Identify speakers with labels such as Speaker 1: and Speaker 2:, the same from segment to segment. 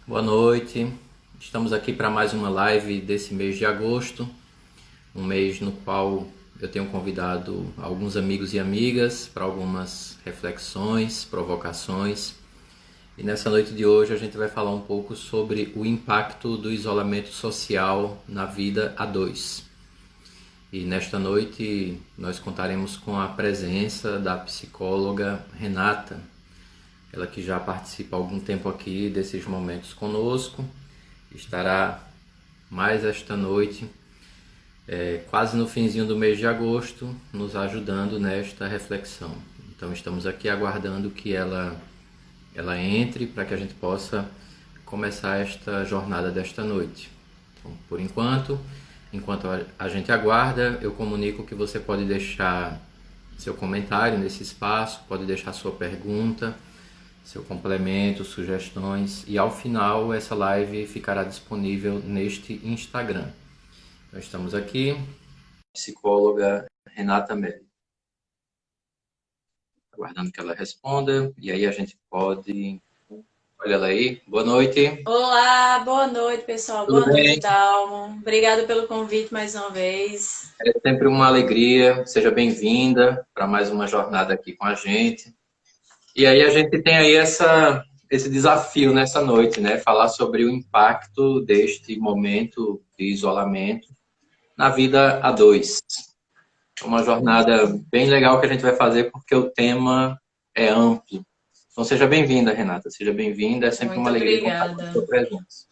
Speaker 1: Boa noite. Estamos aqui para mais uma live desse mês de agosto, um mês no qual eu tenho convidado alguns amigos e amigas para algumas reflexões, provocações. E nessa noite de hoje a gente vai falar um pouco sobre o impacto do isolamento social na vida a dois. E nesta noite nós contaremos com a presença da psicóloga Renata, ela que já participa há algum tempo aqui desses momentos conosco, estará mais esta noite, quase no finzinho do mês de agosto, nos ajudando nesta reflexão. Então estamos aqui aguardando que ela entre para que a gente possa começar esta jornada desta noite. Então, por enquanto a gente aguarda, eu comunico que você pode deixar seu comentário nesse espaço, pode deixar sua pergunta, seu complemento, sugestões, e ao final essa live ficará disponível neste Instagram. Então estamos aqui, psicóloga Renata Melli, aguardando que ela responda, e aí a gente pode... Olha ela aí, boa noite.
Speaker 2: Olá, boa noite, pessoal.
Speaker 1: Tudo
Speaker 2: Boa noite,
Speaker 1: bem?
Speaker 2: Dalmo. Obrigada pelo convite mais uma vez.
Speaker 1: É sempre uma alegria, seja bem-vinda para mais uma jornada aqui com a gente. E aí a gente tem aí esse desafio nessa noite, né? Falar sobre o impacto deste momento de isolamento na vida a dois. É uma jornada bem legal que a gente vai fazer porque o tema é amplo. Então seja bem-vinda, Renata. Seja bem-vinda. É sempre uma
Speaker 2: Muito
Speaker 1: alegria contar com a
Speaker 2: obrigada.
Speaker 1: sua presença.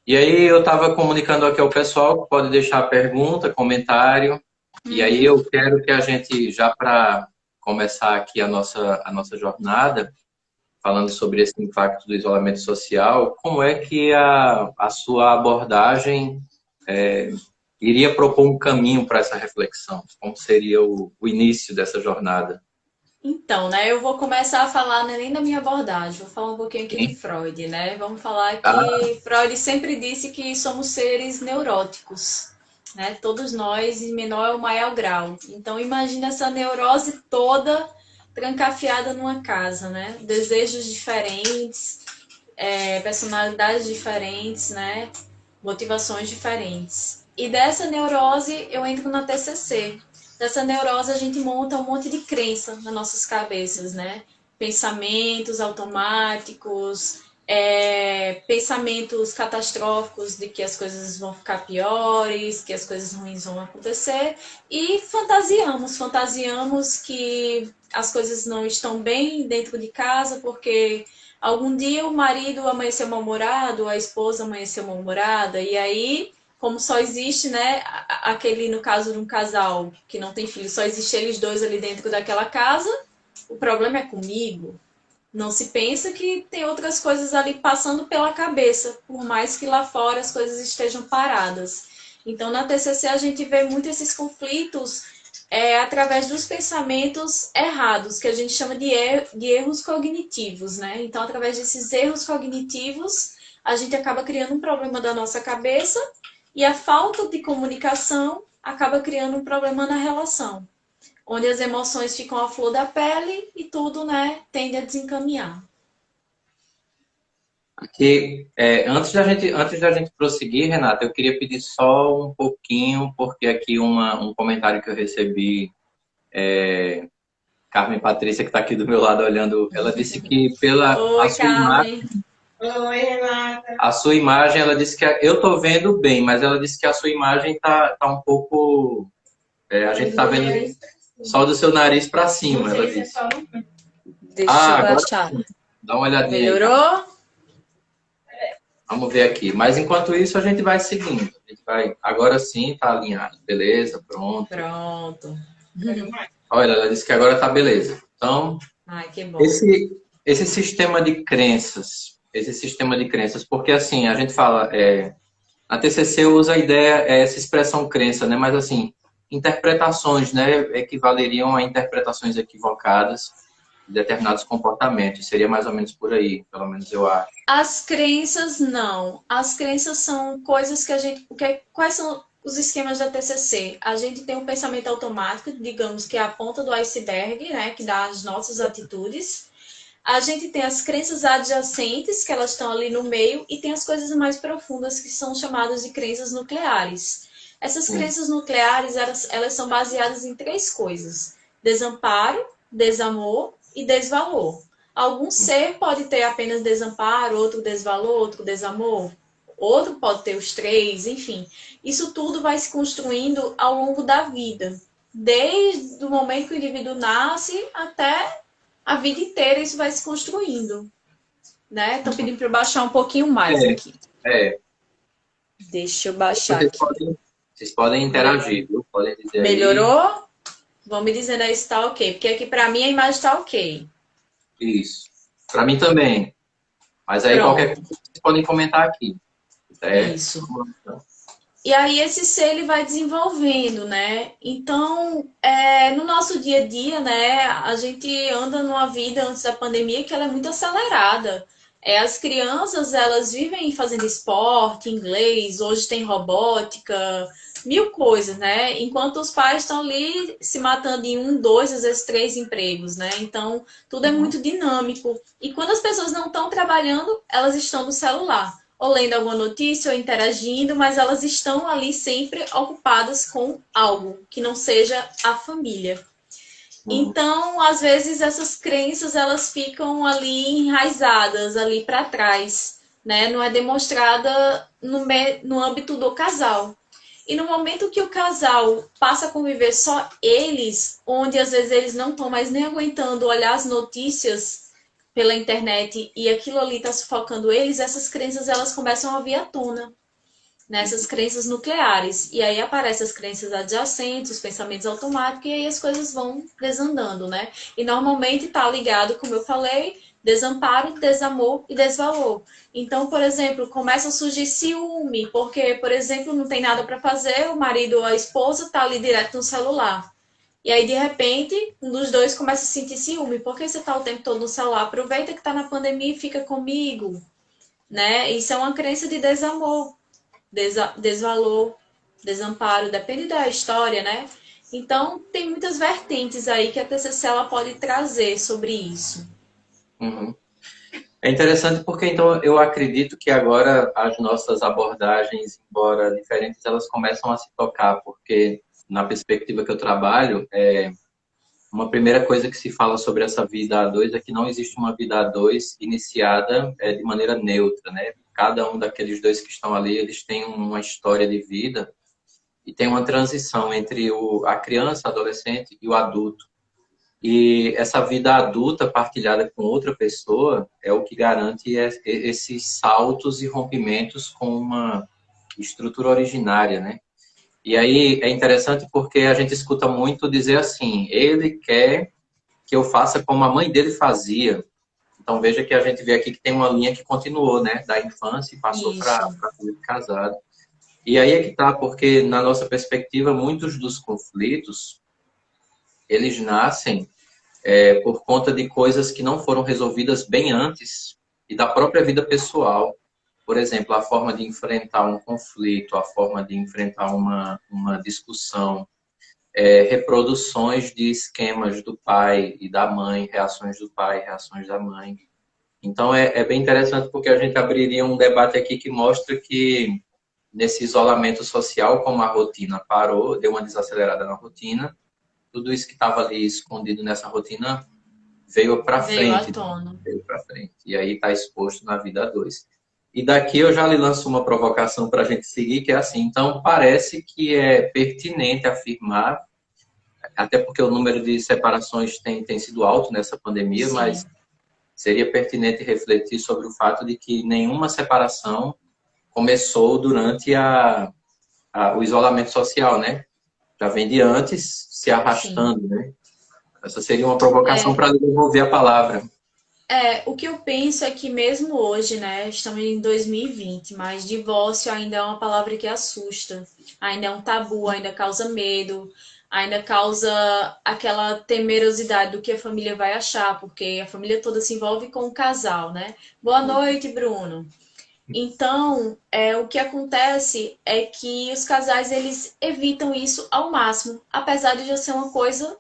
Speaker 1: E aí eu estava comunicando aqui ao pessoal que pode deixar pergunta, comentário. E aí
Speaker 2: Uhum.
Speaker 1: eu quero que a gente, já para começar aqui a nossa jornada, falando sobre esse impacto do isolamento social, como é que a sua abordagem iria propor um caminho para essa reflexão? Como seria o início dessa jornada?
Speaker 2: Então, né, eu vou começar a falar, não é nem da minha abordagem, vou falar um pouquinho aqui de
Speaker 1: Sim.
Speaker 2: Freud, né? Vamos falar
Speaker 1: Ah,
Speaker 2: que Freud sempre disse que somos seres neuróticos, né? Todos nós, em menor ou maior grau. Então, imagina essa neurose toda trancafiada numa casa, né? Desejos diferentes, personalidades diferentes, né? Motivações diferentes. E dessa neurose eu entro na TCC. Dessa neurose a gente monta um monte de crença nas nossas cabeças, né? Pensamentos automáticos, pensamentos catastróficos de que as coisas vão ficar piores, que as coisas ruins vão acontecer e fantasiamos que as coisas não estão bem dentro de casa porque algum dia o marido amanheceu mal-humorado, a esposa amanheceu mal-humorada, e aí, como só existe, né, aquele, no caso de um casal que não tem filho, só existe eles dois ali dentro daquela casa, o problema é comigo. Não se pensa que tem outras coisas ali passando pela cabeça, por mais que lá fora as coisas estejam paradas. Então, na TCC, a gente vê muito esses conflitos através dos pensamentos errados, que a gente chama de erros cognitivos, né? Então, através desses erros cognitivos, a gente acaba criando um problema da nossa cabeça e a falta de comunicação acaba criando um problema na relação, onde as emoções ficam à flor da pele e tudo, né, tende a desencaminhar.
Speaker 1: aqui, antes da gente prosseguir, Renata, eu queria pedir só um pouquinho, porque aqui um comentário que eu recebi, Carmen Patrícia, que está aqui do meu lado olhando, ela disse que pela a
Speaker 2: Oi,
Speaker 1: sua imagem,
Speaker 2: Carmen. Oi, Renata.
Speaker 1: a sua imagem, ela disse que eu estou vendo bem, mas ela disse que a sua imagem tá um pouco, a gente está vendo só do seu nariz para cima, ela disse.
Speaker 2: Deixa
Speaker 1: Ah,
Speaker 2: eu
Speaker 1: agora
Speaker 2: baixar.
Speaker 1: sim. Dá uma olhadinha aí, Carmen.
Speaker 2: Melhorou?
Speaker 1: Vamos ver aqui. Mas enquanto isso, a gente vai seguindo. A gente vai. Agora sim, tá alinhado. Beleza, pronto.
Speaker 2: Pronto.
Speaker 1: Olha, ela disse que agora tá beleza. Então,
Speaker 2: Ai, que bom.
Speaker 1: esse sistema de crenças, porque assim, a gente fala, a TCC usa a ideia, essa expressão crença, né? Mas assim, interpretações, né, equivaleriam a interpretações equivocadas de determinados comportamentos. Seria mais ou menos por aí, pelo menos eu acho.
Speaker 2: As crenças, não. As crenças são coisas que a gente. Quais são os esquemas da TCC? A gente tem um pensamento automático, digamos que é a ponta do iceberg, né, que dá as nossas atitudes. A gente tem as crenças adjacentes, que elas estão ali no meio, e tem as coisas mais profundas, que são chamadas de crenças nucleares. Essas
Speaker 1: Hum,
Speaker 2: crenças nucleares, elas são baseadas em três coisas: desamparo, desamor e desvalor. Algum
Speaker 1: hum,
Speaker 2: ser pode ter apenas desamparo, outro desvalor, outro desamor, outro pode ter os três, enfim. Isso tudo vai se construindo ao longo da vida. Desde o momento que o indivíduo nasce até a vida inteira, isso vai se construindo, né? Estão
Speaker 1: hum.
Speaker 2: pedindo para eu baixar um pouquinho mais
Speaker 1: É,
Speaker 2: aqui.
Speaker 1: é.
Speaker 2: Deixa eu baixar
Speaker 1: Vocês
Speaker 2: aqui.
Speaker 1: podem, vocês podem interagir, viu? Podem dizer aí.
Speaker 2: Melhorou? Vão me dizendo aí se está ok, porque aqui para mim a imagem está ok.
Speaker 1: Isso. Para mim também. Mas aí qualquer
Speaker 2: Pronto,
Speaker 1: coisa vocês podem comentar aqui. É.
Speaker 2: isso. E aí esse ser ele vai desenvolvendo, né? Então, no nosso dia a dia, né, a gente anda numa vida antes da pandemia que ela é muito acelerada. As crianças, elas vivem fazendo esporte, inglês, hoje tem robótica, mil coisas, né? Enquanto os pais estão ali se matando em um, dois, às vezes três empregos, né? Então, tudo é
Speaker 1: Uhum,
Speaker 2: muito dinâmico. E quando as pessoas não estão trabalhando, elas estão no celular ou lendo alguma notícia ou interagindo, mas elas estão ali sempre ocupadas com algo que não seja a família.
Speaker 1: uhum,
Speaker 2: Então, às vezes essas crenças elas ficam ali enraizadas ali para trás, né? Não é demonstrada no âmbito do casal. E no momento que o casal passa a conviver só eles, onde às vezes eles não estão mais nem aguentando olhar as notícias pela internet e aquilo ali está sufocando eles, essas crenças elas começam a vir à tona, nessas crenças nucleares. E aí aparecem as crenças adjacentes, os pensamentos automáticos, e aí as coisas vão desandando, né? E normalmente está ligado, como eu falei, desamparo, desamor e desvalor. Então, por exemplo, começa a surgir ciúme, porque, por exemplo, não tem nada para fazer, o marido ou a esposa está ali direto no celular. E aí, de repente, um dos dois começa a sentir ciúme. Por que você está o tempo todo no celular? Aproveita que está na pandemia e fica comigo, né? Isso é uma crença de desamor, desvalor, desamparo, depende da história, né? Então, tem muitas vertentes aí que a TCC ela pode trazer sobre isso.
Speaker 1: uhum. É interessante porque então eu acredito que agora as nossas abordagens, embora diferentes, elas começam a se tocar, porque na perspectiva que eu trabalho, uma primeira coisa que se fala sobre essa vida a dois é que não existe uma vida a dois iniciada de maneira neutra, né? Cada um daqueles dois que estão ali, eles têm uma história de vida e tem uma transição entre a criança, adolescente e o adulto. E essa vida adulta partilhada com outra pessoa é o que garante esses saltos e rompimentos com uma estrutura originária, né? E aí é interessante porque a gente escuta muito dizer assim: ele quer que eu faça como a mãe dele fazia. Então veja que a gente vê aqui que tem uma linha que continuou, né? Da infância e passou para
Speaker 2: Isso,
Speaker 1: a vida de casado. E aí é que tá, porque na nossa perspectiva, muitos dos conflitos, eles nascem por conta de coisas que não foram resolvidas bem antes e da própria vida pessoal. Por exemplo, a forma de enfrentar um conflito, a forma de enfrentar uma discussão, reproduções de esquemas do pai e da mãe, reações do pai, reações da mãe. Então é bem interessante porque a gente abriria um debate aqui que mostra que nesse isolamento social, como a rotina parou, deu uma desacelerada na rotina, tudo isso que estava ali escondido nessa rotina veio para
Speaker 2: veio à
Speaker 1: frente,
Speaker 2: tona.
Speaker 1: veio para frente. E aí está exposto na vida a dois. E daqui eu já lhe lanço uma provocação para a gente seguir, que é assim. Então, parece que é pertinente afirmar, até porque o número de separações tem sido alto nessa pandemia, mas
Speaker 2: Sim.
Speaker 1: seria pertinente refletir sobre o fato de que nenhuma separação começou durante o isolamento social, né? Já vem de antes se
Speaker 2: Sim.
Speaker 1: arrastando, né? Essa seria uma provocação
Speaker 2: É,
Speaker 1: para desenvolver a palavra.
Speaker 2: o que eu penso é que mesmo hoje, né, estamos em 2020, mas divórcio ainda é uma palavra que assusta, ainda é um tabu, ainda causa medo, ainda causa aquela temerosidade do que a família vai achar, porque a família toda se envolve com o casal, né? Boa noite, Bruno. Então, o que acontece é que os casais eles evitam isso ao máximo, apesar de já ser uma coisa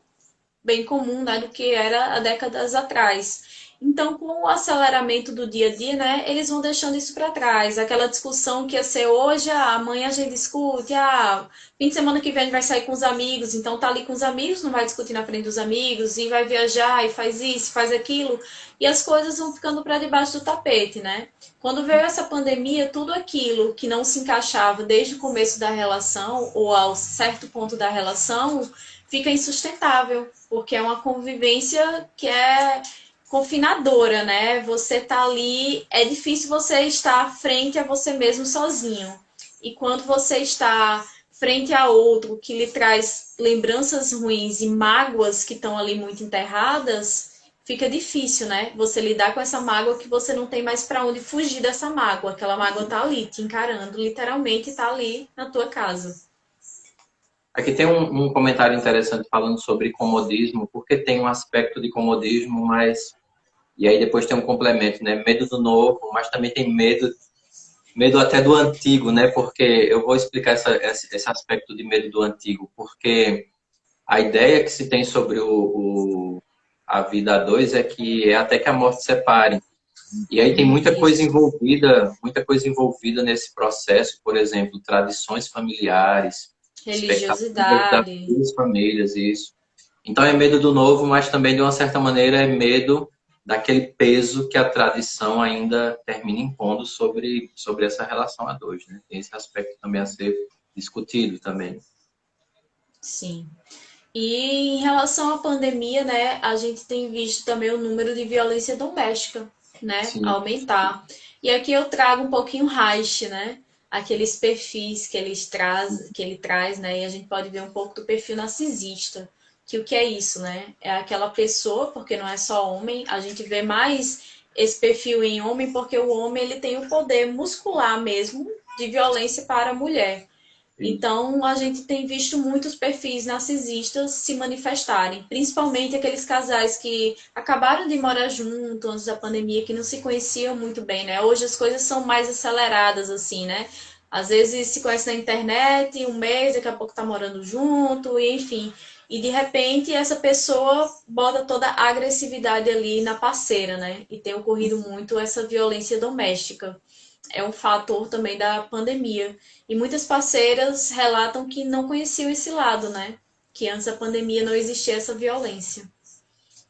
Speaker 2: bem comum, né, do que era há décadas atrás. Então, com o aceleramento do dia a dia, né, eles vão deixando isso para trás. Aquela discussão que ia ser hoje, amanhã a gente discute, fim de semana que vem a gente vai sair com os amigos, então tá ali com os amigos, não vai discutir na frente dos amigos, e vai viajar, e faz isso, faz aquilo, e as coisas vão ficando para debaixo do tapete, né? Quando veio essa pandemia, tudo aquilo que não se encaixava desde o começo da relação, ou ao certo ponto da relação, fica insustentável, porque é uma convivência que é confinadora, né? Você tá ali, é difícil você estar frente a você mesmo sozinho. E quando você está frente a outro que lhe traz lembranças ruins e mágoas que estão ali muito enterradas, fica difícil, né? Você lidar com essa mágoa que você não tem mais para onde fugir dessa mágoa. Aquela mágoa tá ali te encarando, literalmente tá ali na tua casa.
Speaker 1: Aqui tem um comentário interessante falando sobre comodismo, porque tem um aspecto de comodismo, mas... E aí depois tem um complemento, né? Medo do novo, mas também tem medo até do antigo, né? Porque eu vou explicar esse aspecto de medo do antigo, porque a ideia que se tem sobre a vida a dois é que é até que a morte separe. E aí tem
Speaker 2: Isso.
Speaker 1: muita coisa envolvida nesse processo, por exemplo, tradições familiares, expectativas das
Speaker 2: Religiosidade.
Speaker 1: duas famílias, isso. Então é medo do novo, mas também de uma certa maneira é medo daquele peso que a tradição ainda termina impondo sobre essa relação a dois, né? Tem esse aspecto também a ser discutido também.
Speaker 2: Sim. E em relação à pandemia, né, a gente tem visto também o número de violência doméstica, né,
Speaker 1: Sim,
Speaker 2: aumentar. E aqui eu trago um pouquinho Reich, né, aqueles perfis que ele traz, né, e a gente pode ver um pouco do perfil narcisista, que o que é isso, né? É aquela pessoa, porque não é só homem, a gente vê mais esse perfil em homem porque o homem ele tem o poder muscular mesmo de violência para a mulher.
Speaker 1: isso.
Speaker 2: Então, a gente tem visto muitos perfis narcisistas se manifestarem, principalmente aqueles casais que acabaram de morar junto antes da pandemia, que não se conheciam muito bem, né? Hoje as coisas são mais aceleradas, assim, né? Às vezes se conhece na internet, um mês, daqui a pouco tá morando junto, e enfim. E de repente essa pessoa bota toda a agressividade ali na parceira, né? E tem ocorrido muito essa violência doméstica, é um fator também da pandemia. E muitas parceiras relatam que não conheciam esse lado, né? Que antes da pandemia não existia essa violência.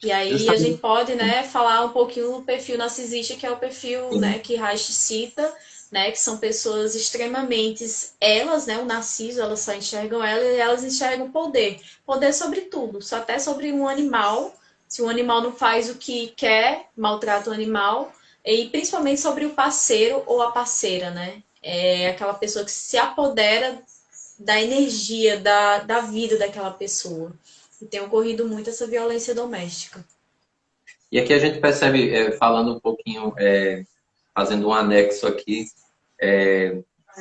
Speaker 2: E aí a gente
Speaker 1: Justamente.
Speaker 2: pode, né, falar um pouquinho do perfil narcisista, que é o perfil,
Speaker 1: Sim,
Speaker 2: né, que Reich cita, né, que são pessoas extremamente elas, né, o narciso, elas só enxergam ela e elas enxergam poder, poder sobre tudo, só até sobre um animal. Se o animal não faz o que quer, maltrata o animal, e principalmente sobre o parceiro ou a parceira, né? É aquela pessoa que se apodera da energia, da vida daquela pessoa. E tem ocorrido muito essa violência doméstica.
Speaker 1: e aqui a gente percebe, falando um pouquinho, fazendo um anexo aqui,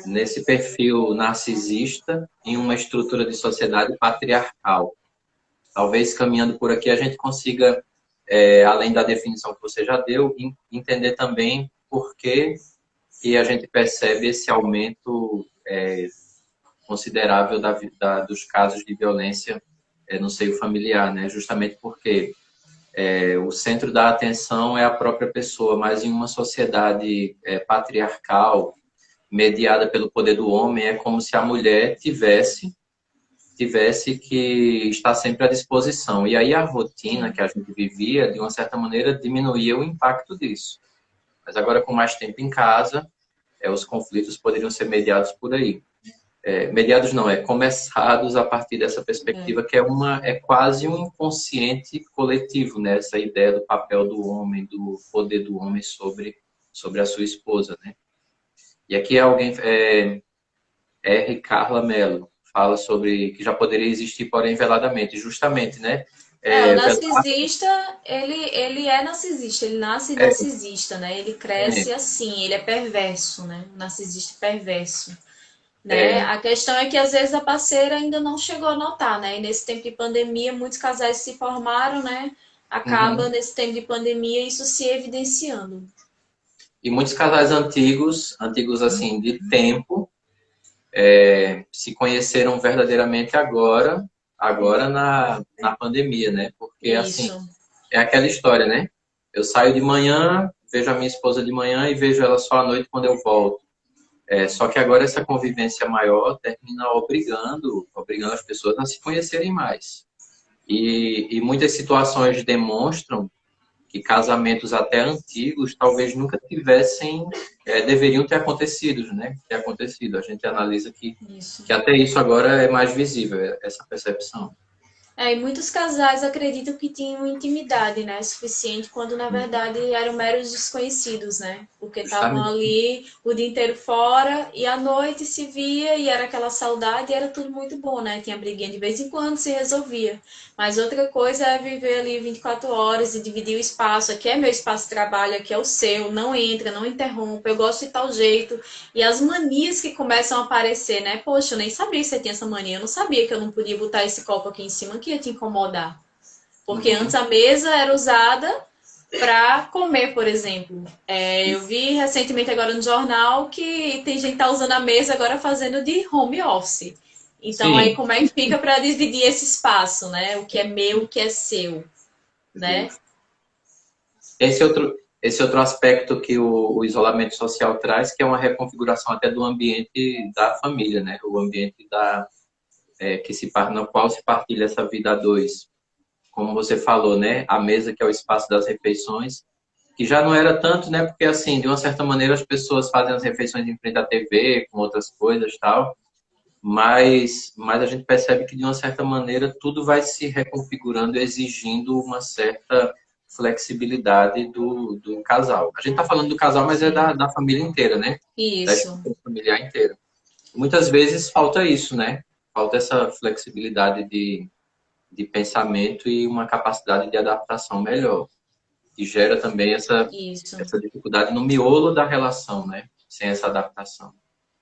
Speaker 1: nesse perfil narcisista em uma estrutura de sociedade patriarcal. Talvez caminhando por aqui a gente consiga, além da definição que você já deu, entender também por que a gente percebe esse aumento considerável dos casos de violência no seio familiar, né? Justamente porque o centro da atenção é a própria pessoa, mas em uma sociedade patriarcal, mediada pelo poder do homem, é como se a mulher tivesse que estar sempre à disposição. E aí a rotina
Speaker 2: Sim.
Speaker 1: que a gente vivia, de uma certa maneira, diminuía o impacto disso. Mas agora, com mais tempo em casa, os conflitos poderiam ser mediados por aí. Mediados não, começados a partir dessa
Speaker 2: É.
Speaker 1: perspectiva que é quase um inconsciente coletivo, né? Essa ideia do papel do homem, do poder do homem sobre a sua esposa, né? E aqui alguém, R. Carla Mello, fala sobre que já poderia existir, porém veladamente, justamente, né?
Speaker 2: É, o
Speaker 1: É, velado,
Speaker 2: narcisista, ele é narcisista, ele nasce
Speaker 1: é,
Speaker 2: narcisista, né? Ele cresce assim, ele é perverso, né? O narcisista perverso, né?
Speaker 1: é,
Speaker 2: A questão é que às vezes a parceira ainda não chegou a notar, né? E nesse tempo de pandemia, muitos casais se formaram, né? Acaba
Speaker 1: uhum.
Speaker 2: nesse tempo de pandemia isso se evidenciando.
Speaker 1: E muitos casais antigos assim, de tempo, se conheceram verdadeiramente agora na pandemia, né? Porque, assim,
Speaker 2: Isso.
Speaker 1: é aquela história, né? Eu saio de manhã, vejo a minha esposa de manhã e vejo ela só à noite quando eu volto. Só que agora essa convivência maior termina obrigando as pessoas a se conhecerem mais. E muitas situações demonstram que casamentos até antigos talvez nunca tivessem, deveriam ter acontecido, né? Ter acontecido. A gente analisa
Speaker 2: Isso.
Speaker 1: que até isso agora é mais visível, essa percepção.
Speaker 2: E muitos casais acreditam que tinham intimidade, né, suficiente, quando na verdade eram meros desconhecidos, né? Porque estavam
Speaker 1: Justamente.
Speaker 2: ali o dia inteiro fora e à noite se via e era aquela saudade e era tudo muito bom, né? Tinha briguinha de vez em quando, se resolvia. Mas outra coisa é viver ali 24 horas e dividir o espaço. Aqui é meu espaço de trabalho, aqui é o seu, não entra, não interrompa, eu gosto de tal jeito. E as manias que começam a aparecer, né? Poxa, eu nem sabia que você tinha essa mania. Eu não sabia que eu não podia botar esse copo aqui em cima que ia te incomodar. Porque antes
Speaker 1: Uhum.
Speaker 2: a mesa era usada para comer, por exemplo. Eu vi recentemente agora no jornal que tem gente que tá usando a mesa agora fazendo de home office. Então aí
Speaker 1: Sim,
Speaker 2: como é que fica para dividir esse espaço, né? O que é meu, o que é seu, né?
Speaker 1: justo. Esse outro aspecto que o isolamento social traz, que é uma reconfiguração até do ambiente da família, né? O ambiente no qual se partilha essa vida a dois. Como você falou, né? A mesa que é o espaço das refeições, que já não era tanto, né? Porque assim, de uma certa maneira as pessoas fazem as refeições em frente à TV, com outras coisas, tal. Mas a gente percebe que de uma certa maneira tudo vai se reconfigurando, exigindo uma certa flexibilidade do casal. A gente está falando do casal, mas é
Speaker 2: Sim.
Speaker 1: da família inteira, né? Da
Speaker 2: Isso.
Speaker 1: estrutura familiar inteira. Muitas vezes falta isso, né? Falta essa flexibilidade de pensamento e uma capacidade de adaptação melhor, que gera também
Speaker 2: Isso.
Speaker 1: essa dificuldade no miolo da relação, né? Sem essa adaptação.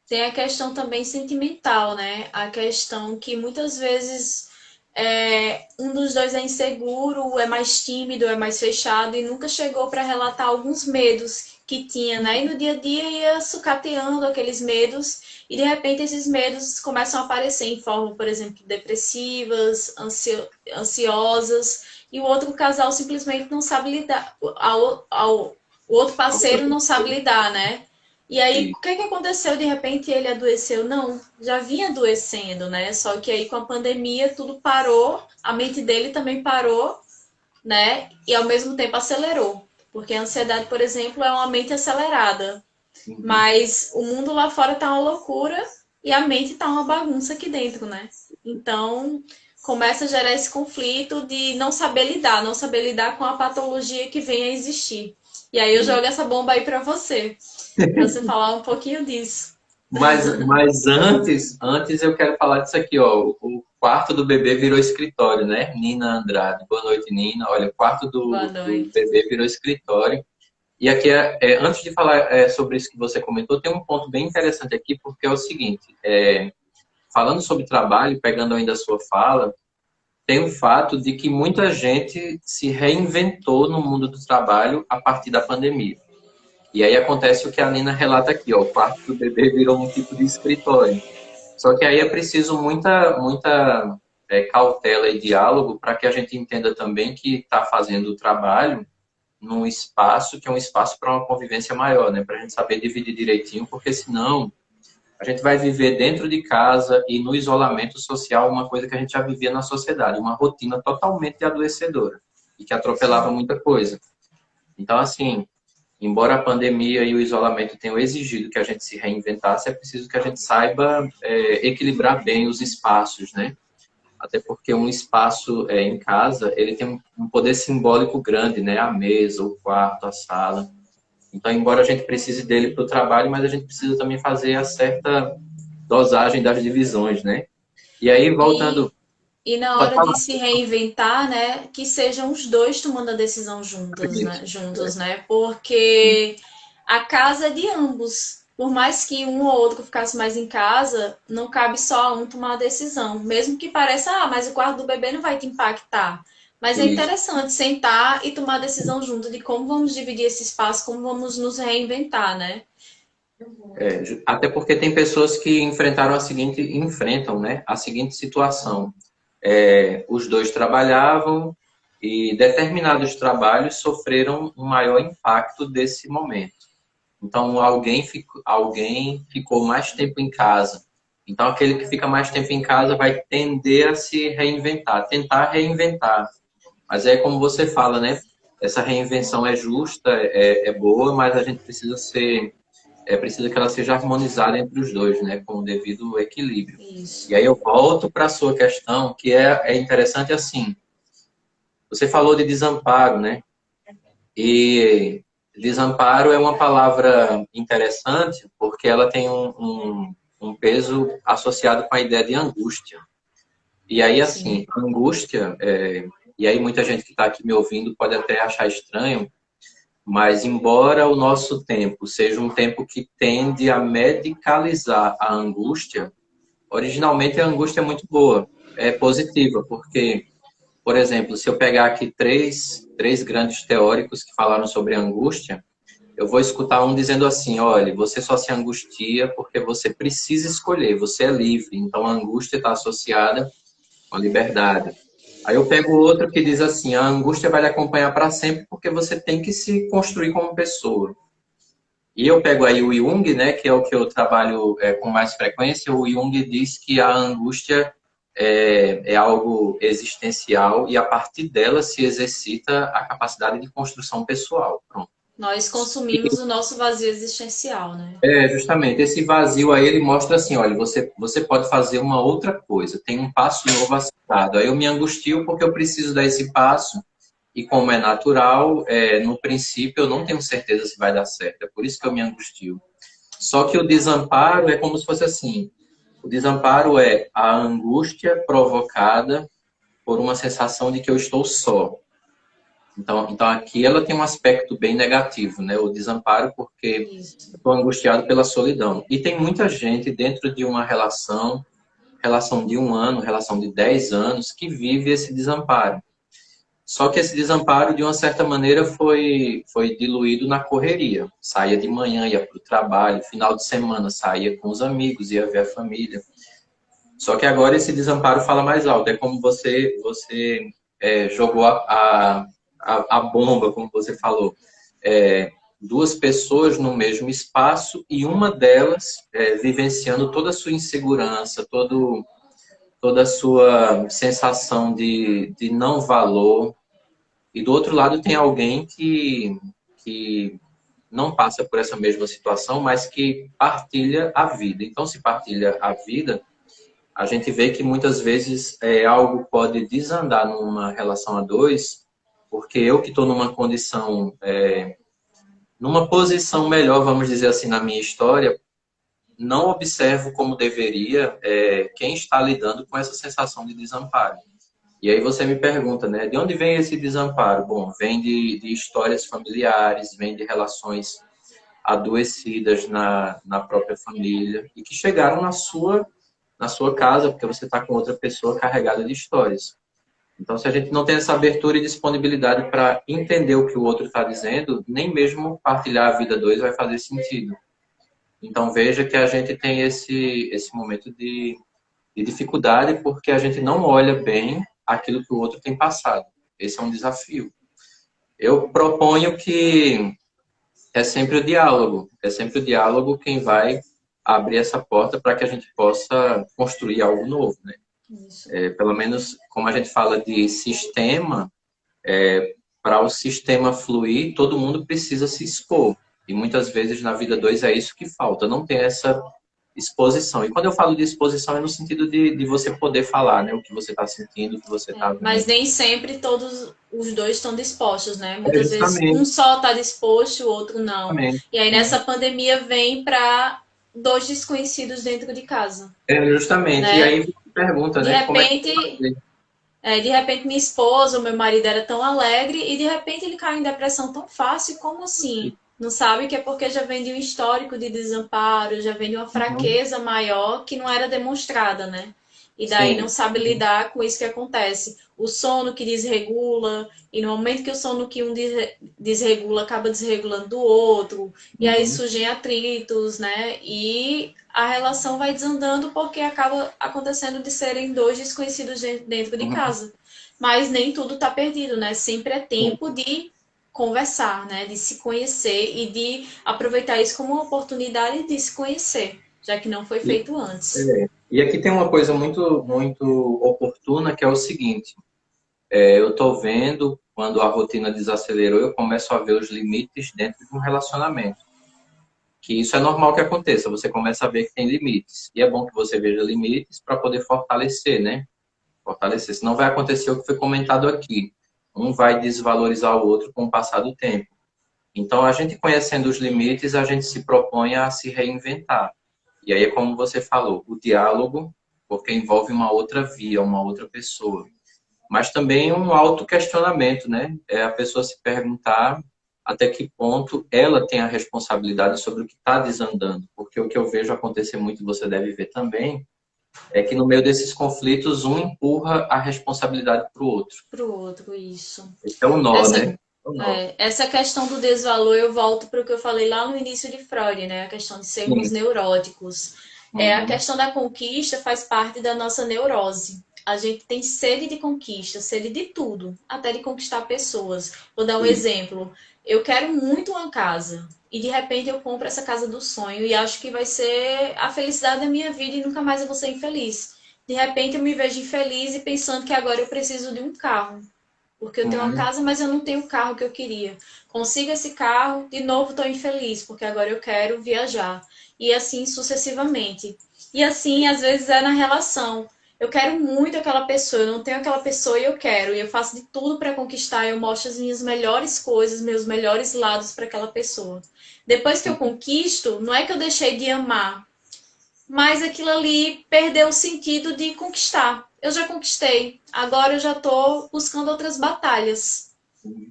Speaker 2: Tem a questão também sentimental, né? A questão que muitas vezes um dos dois é inseguro, é mais tímido, é mais fechado e nunca chegou para relatar alguns medos que tinha, né? E no dia a dia ia sucateando aqueles medos e de repente esses medos começam a aparecer em forma, por exemplo, depressivas, ansiosas e o outro casal simplesmente não sabe lidar, o outro parceiro não sabe lidar, né? E aí,
Speaker 1: E,
Speaker 2: o que que aconteceu? De repente ele adoeceu? Não, já vinha adoecendo, né? Só que aí com a pandemia tudo parou, a mente dele também parou, né? E ao mesmo tempo acelerou. Porque a ansiedade, por exemplo, é uma mente acelerada.
Speaker 1: uhum.
Speaker 2: Mas o mundo lá fora tá uma loucura e a mente tá uma bagunça aqui dentro, né? Então começa a gerar esse conflito de não saber lidar com a patologia que vem a existir. E aí eu jogo essa bomba aí para você falar um pouquinho disso.
Speaker 1: Mas antes eu quero falar disso aqui, ó. O quarto do bebê virou escritório, né? Nina Andrade. Boa noite, Nina. Olha, o quarto
Speaker 2: Boa
Speaker 1: do
Speaker 2: noite.
Speaker 1: bebê virou escritório. E aqui, antes de falar sobre isso que você comentou, tem um ponto bem interessante aqui, porque é o seguinte: falando sobre trabalho, pegando ainda a sua fala, tem o fato de que muita gente se reinventou no mundo do trabalho a partir da pandemia. E aí acontece o que a Nina relata aqui, ó, o quarto do bebê virou um tipo de escritório. Só que aí é preciso muita cautela e diálogo para que a gente entenda também que está fazendo o trabalho num espaço que é um espaço para uma convivência maior, né? Para a gente saber dividir direitinho, porque senão a gente vai viver dentro de casa e no isolamento social uma coisa que a gente já vivia na sociedade, uma rotina totalmente adoecedora e que atropelava
Speaker 2: Sim.
Speaker 1: muita coisa. Então, assim, embora a pandemia e o isolamento tenham exigido que a gente se reinventasse, é preciso que a gente saiba equilibrar bem os espaços, né? Até porque um espaço em casa, ele tem um poder simbólico grande, né? A mesa, o quarto, a sala. Então, embora a gente precise dele para o trabalho, mas a gente precisa também fazer a certa dosagem das divisões, né? E aí,
Speaker 2: E,
Speaker 1: voltando,
Speaker 2: e na
Speaker 1: pode
Speaker 2: hora de
Speaker 1: falar.
Speaker 2: se reinventar, né, que sejam os dois tomando a decisão
Speaker 1: Isso.
Speaker 2: juntos, né? Porque a casa é de ambos. Por mais que um ou outro ficasse mais em casa, não cabe só a um tomar a decisão. Mesmo que pareça, mas o quarto do bebê não vai te impactar. Mas é
Speaker 1: Isso.
Speaker 2: interessante sentar e tomar a decisão junto de como vamos dividir esse espaço, como vamos nos reinventar, né?
Speaker 1: Até porque tem pessoas que enfrentam, né, a seguinte situação. Os dois trabalhavam e determinados trabalhos sofreram um maior impacto desse momento. Então, alguém ficou mais tempo em casa. Então, aquele que fica mais tempo em casa vai tender a se reinventar, tentar reinventar. Mas é como você fala, né? Essa reinvenção é justa, é boa, mas a gente precisa que ela seja harmonizada entre os dois, né? Com o devido equilíbrio.
Speaker 2: Isso.
Speaker 1: E aí eu volto para a sua questão, que é interessante assim. Você falou de desamparo, né? E desamparo é uma palavra interessante porque ela tem um peso associado com a ideia de angústia. E aí, assim,
Speaker 2: Sim.
Speaker 1: angústia, e aí muita gente que está aqui me ouvindo pode até achar estranho, mas embora o nosso tempo seja um tempo que tende a medicalizar a angústia, originalmente a angústia é muito boa, é positiva, porque, por exemplo, se eu pegar aqui três grandes teóricos que falaram sobre a angústia, eu vou escutar um dizendo assim, olha, você só se angustia porque você precisa escolher, você é livre, então a angústia está associada com a liberdade. Aí eu pego outro que diz assim, a angústia vai lhe acompanhar para sempre porque você tem que se construir como pessoa. E eu pego aí o Jung, né, que é o que eu trabalho com mais frequência. O Jung diz que a angústia é algo existencial e a partir dela se exercita a capacidade de construção pessoal. Pronto.
Speaker 2: Nós consumimos o nosso vazio existencial, né?
Speaker 1: Justamente, esse vazio aí ele mostra assim, olha, você pode fazer uma outra coisa, tem um passo novo a ser dado. Aí eu me angustio porque eu preciso dar esse passo e como é natural, no princípio eu não tenho certeza se vai dar certo, é por isso que eu me angustio. Só que o desamparo é como se fosse assim, o desamparo é a angústia provocada por uma sensação de que eu estou só. Então aqui ela tem um aspecto bem negativo, né? O desamparo, porque
Speaker 2: Isso.
Speaker 1: estou angustiado pela solidão. E tem muita gente dentro de uma relação de 1 ano, relação de 10 anos, que vive esse desamparo. Só que esse desamparo, de uma certa maneira, foi diluído na correria. Saía de manhã, ia para o trabalho, final de semana saía com os amigos, ia ver a família. Só que agora esse desamparo fala mais alto. É como você jogou a bomba, como você falou. Duas pessoas no mesmo espaço e uma delas vivenciando toda a sua insegurança, toda a sua sensação de não valor. E do outro lado tem alguém que não passa por essa mesma situação, mas que partilha a vida. Então, se partilha a vida, a gente vê que muitas vezes algo pode desandar numa relação a dois, porque eu que estou numa condição, numa posição melhor, vamos dizer assim, na minha história, não observo como deveria quem está lidando com essa sensação de desamparo. E aí você me pergunta, né, de onde vem esse desamparo? Bom, vem de histórias familiares, vem de relações adoecidas na própria família e que chegaram na sua casa, porque você está com outra pessoa carregada de histórias. Então, se a gente não tem essa abertura e disponibilidade para entender o que o outro está dizendo, nem mesmo partilhar a vida dois vai fazer sentido. Então, veja que a gente tem esse momento de dificuldade porque a gente não olha bem aquilo que o outro tem passado. Esse é um desafio. Eu proponho que é sempre o diálogo quem vai abrir essa porta para que a gente possa construir algo novo, né?
Speaker 2: Isso.
Speaker 1: Pelo menos, como a gente fala de sistema, para o sistema fluir, todo mundo precisa se expor. E muitas vezes na vida dois é isso que falta, não tem essa exposição. E quando eu falo de exposição é no sentido de você poder falar, né? O que você está sentindo, o que você está
Speaker 2: Mas
Speaker 1: vendo.
Speaker 2: nem sempre todos os dois estão dispostos, né? Muitas vezes um
Speaker 1: Justamente,
Speaker 2: só está disposto, o outro não.
Speaker 1: justamente.
Speaker 2: E aí nessa pandemia vem para dois desconhecidos dentro de casa,
Speaker 1: Justamente. E
Speaker 2: né?
Speaker 1: aí você pergunta,
Speaker 2: De
Speaker 1: né? Como é que
Speaker 2: repente,
Speaker 1: eu
Speaker 2: de repente minha esposa, o meu marido era tão alegre e de repente ele caiu em depressão tão fácil, como assim? Não sabe que é porque já vem de um histórico de desamparo, já vem de uma
Speaker 1: Uhum.
Speaker 2: fraqueza maior que não era demonstrada, né? E daí não
Speaker 1: Sim.
Speaker 2: sabe lidar com isso que acontece. O sono que desregula, e no momento que o sono que um desregula acaba desregulando do outro, e aí
Speaker 1: Uhum.
Speaker 2: surgem atritos, né? E a relação vai desandando porque acaba acontecendo de serem dois desconhecidos dentro de
Speaker 1: Uhum.
Speaker 2: casa. mas nem tudo está perdido, né? Sempre é tempo de conversar, né? De se conhecer e de aproveitar isso como uma oportunidade de se conhecer, já que não foi
Speaker 1: E,
Speaker 2: feito antes.
Speaker 1: e aqui tem uma coisa muito oportuna que é o seguinte: eu estou vendo quando a rotina desacelerou, eu começo a ver os limites dentro de um relacionamento. Que isso é normal que aconteça, você começa a ver que tem limites. E é bom que você veja limites para poder fortalecer, né? Fortalecer. Senão vai acontecer o que foi comentado aqui. Um vai desvalorizar o outro com o passar do tempo. Então, a gente conhecendo os limites, a gente se propõe a se reinventar. E aí é como você falou, o diálogo, porque envolve uma outra via, uma outra pessoa. Mas também um autoquestionamento, né? É a pessoa se perguntar até que ponto ela tem a responsabilidade sobre o que está desandando. Porque o que eu vejo acontecer muito, e você deve ver também, é que no meio desses conflitos, um empurra a responsabilidade para o outro.
Speaker 2: Para o outro, isso.
Speaker 1: Esse é o nó,
Speaker 2: Essa,
Speaker 1: né? É o nó.
Speaker 2: essa questão do desvalor, eu volto para o que eu falei lá no início de Freud, né? A questão de sermos
Speaker 1: Sim.
Speaker 2: neuróticos. A
Speaker 1: Uhum.
Speaker 2: questão da conquista faz parte da nossa neurose. A gente tem sede de conquista, sede de tudo, até de conquistar pessoas. Vou dar um
Speaker 1: Isso.
Speaker 2: exemplo. Eu quero muito uma casa e de repente eu compro essa casa do sonho e acho que vai ser a felicidade da minha vida e nunca mais eu vou ser infeliz. De repente eu me vejo infeliz e pensando que agora eu preciso de um carro. Porque eu tenho uma
Speaker 1: Uhum.
Speaker 2: casa, mas eu não tenho o carro que eu queria. Consigo esse carro, de novo estou infeliz, porque agora eu quero viajar. E assim sucessivamente. E assim, às vezes, é na relação. Eu quero muito aquela pessoa, eu não tenho aquela pessoa e eu quero. E eu faço de tudo para conquistar, eu mostro as minhas melhores coisas, meus melhores lados para aquela pessoa. Depois que eu conquisto, não é que eu deixei de amar, mas aquilo ali perdeu o sentido de conquistar. Eu já conquistei, agora eu já estou buscando outras batalhas.
Speaker 1: Uhum.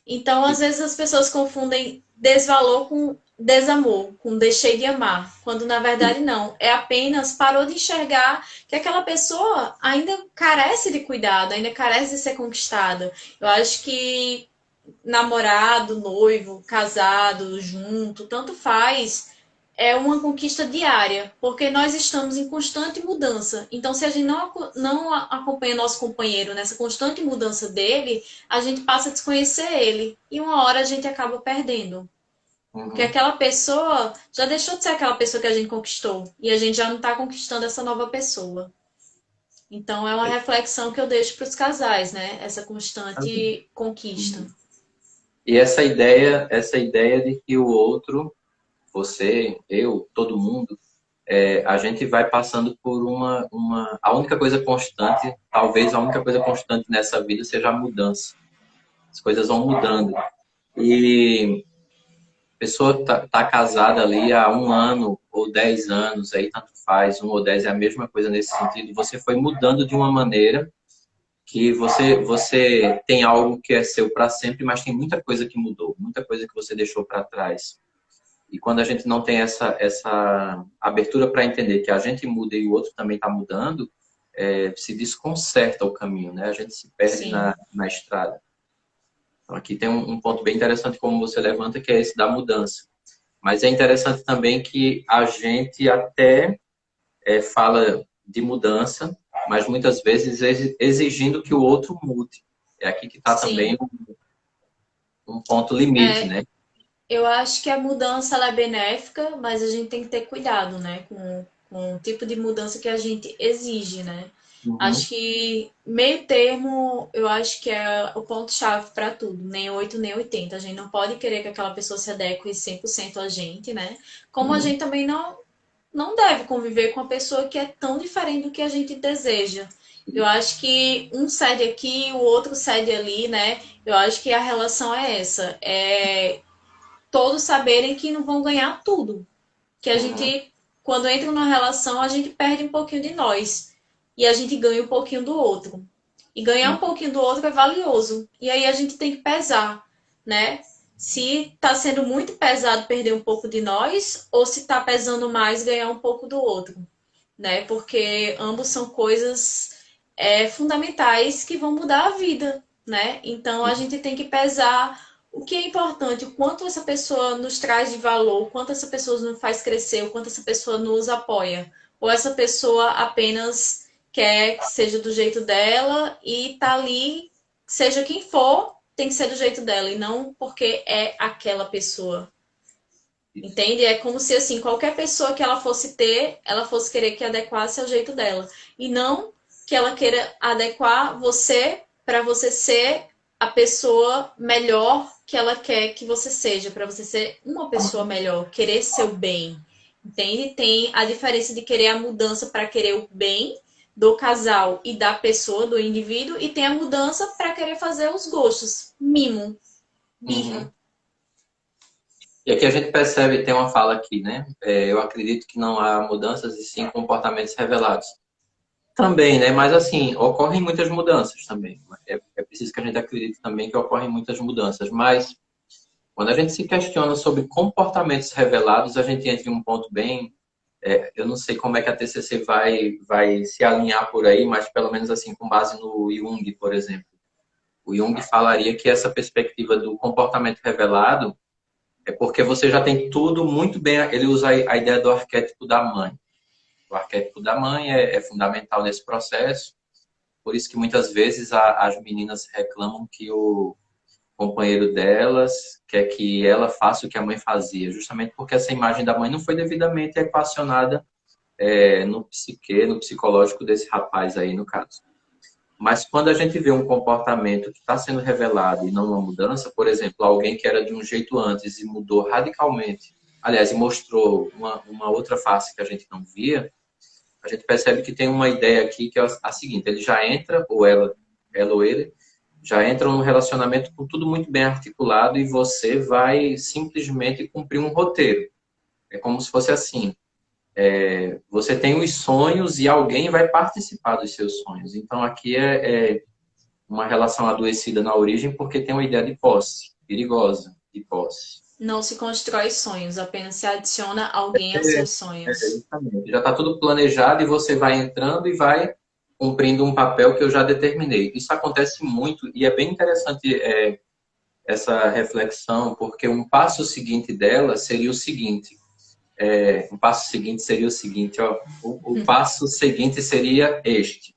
Speaker 2: Então, às vezes, as pessoas confundem desvalor com desamor, com deixei de amar, quando na verdade não. É apenas parou de enxergar que aquela pessoa ainda carece de cuidado, ainda carece de ser conquistada. Eu acho que namorado, noivo, casado, junto, tanto faz, é uma conquista diária, porque nós estamos em constante mudança. Então, se a gente não acompanha nosso companheiro nessa constante mudança dele, a gente passa a desconhecer ele. E uma hora a gente acaba perdendo. Porque
Speaker 1: Uhum.
Speaker 2: aquela pessoa já deixou de ser aquela pessoa que a gente conquistou. E a gente já não está conquistando essa nova pessoa. Então, é uma reflexão que eu deixo para os casais, né? Essa constante conquista.
Speaker 1: E essa ideia de que o outro, você, eu, todo mundo, a gente vai passando por a única coisa constante, talvez a única coisa constante nessa vida seja a mudança. As coisas vão mudando. E a pessoa tá casada ali há 1 ano ou 10 anos, aí tanto faz, 1 ou 10 é a mesma coisa nesse sentido. Você foi mudando de uma maneira que você tem algo que é seu para sempre, mas tem muita coisa que mudou, muita coisa que você deixou para trás. E quando a gente não tem essa abertura para entender que a gente muda e o outro também está mudando, se desconcerta o caminho, né? A gente se perde
Speaker 2: Sim,
Speaker 1: na estrada. Então, aqui tem um ponto bem interessante como você levanta, que é esse da mudança. Mas é interessante também que a gente até fala de mudança, mas muitas vezes exigindo que o outro mude. É aqui que está também
Speaker 2: sim.
Speaker 1: um ponto limite,
Speaker 2: É,
Speaker 1: né?
Speaker 2: eu acho que a mudança ela é benéfica, mas a gente tem que ter cuidado, né, com o tipo de mudança que a gente exige, né?
Speaker 1: Uhum,
Speaker 2: Acho que meio termo, eu acho que é o ponto-chave para tudo, nem 8 nem 80. A gente não pode querer que aquela pessoa se adeque 100% a gente, né? Como a
Speaker 1: uhum,
Speaker 2: gente também não deve conviver com uma pessoa que é tão diferente do que a gente deseja. Eu acho que um cede aqui, o outro cede ali, né? Eu acho que a relação é essa. Todos saberem que não vão ganhar tudo. Que a
Speaker 1: uhum,
Speaker 2: gente, quando entra numa relação, a gente perde um pouquinho de nós. E a gente ganha um pouquinho do outro. E ganhar um
Speaker 1: uhum.
Speaker 2: pouquinho do outro é valioso. E aí a gente tem que pesar, né? Se tá sendo muito pesado perder um pouco de nós, ou se tá pesando mais ganhar um pouco do outro, né? Porque ambos são coisas fundamentais que vão mudar a vida, né? Então a gente tem que pesar o que é importante, o quanto essa pessoa nos traz de valor, o quanto essa pessoa nos faz crescer, o quanto essa pessoa nos apoia, ou essa pessoa apenas quer que seja do jeito dela e tá ali, seja quem for, tem que ser do jeito dela e não porque é aquela pessoa.
Speaker 1: Isso.
Speaker 2: Entende? É como se assim, qualquer pessoa que ela fosse ter, ela fosse querer que adequasse ao jeito dela. E não que ela queira adequar você para você ser a pessoa melhor que ela quer que você seja, para você ser uma pessoa melhor, querer seu bem. Entende? Tem a diferença de querer a mudança para querer o bem do casal e da pessoa, do indivíduo, e tem a mudança para querer fazer os gostos. Mimo, birra.
Speaker 1: Uhum. E aqui a gente percebe, tem uma fala aqui, né? Eu acredito que não há mudanças e sim comportamentos revelados. Também, né? Mas assim, ocorrem muitas mudanças também. É preciso que a gente acredite também que ocorrem muitas mudanças. Mas quando a gente se questiona sobre comportamentos revelados, a gente entra em um ponto bem. Eu não sei como é que a TCC vai se alinhar por aí, mas pelo menos assim, com base no Jung, por exemplo. O Jung falaria que essa perspectiva do comportamento revelado é porque você já tem tudo muito bem. Ele usa a ideia do arquétipo da mãe. O arquétipo da mãe é fundamental nesse processo. Por isso que muitas vezes as meninas reclamam que o companheiro delas quer que ela faça o que a mãe fazia, justamente porque essa imagem da mãe não foi devidamente equacionada no psique, no psicológico desse rapaz aí, no caso. Mas quando a gente vê um comportamento que está sendo revelado e não uma mudança, por exemplo, alguém que era de um jeito antes e mudou radicalmente, aliás, e mostrou uma outra face que a gente não via, a gente percebe que tem uma ideia aqui que é a seguinte: ele já entra, ou ela ou ele, já entra num relacionamento com tudo muito bem articulado e você vai simplesmente cumprir um roteiro. É como se fosse assim: você tem os sonhos e alguém vai participar dos seus sonhos. Então aqui é uma relação adoecida na origem porque tem uma ideia de posse, perigosa de posse.
Speaker 2: Não se constrói sonhos, apenas se adiciona alguém aos seus sonhos.
Speaker 1: Justamente. Já está tudo planejado e você vai entrando e vai cumprindo um papel que eu já determinei. Isso acontece muito e é bem interessante essa reflexão, porque um passo seguinte dela seria o seguinte. Um passo seguinte seria o seguinte, ó, o passo seguinte seria este.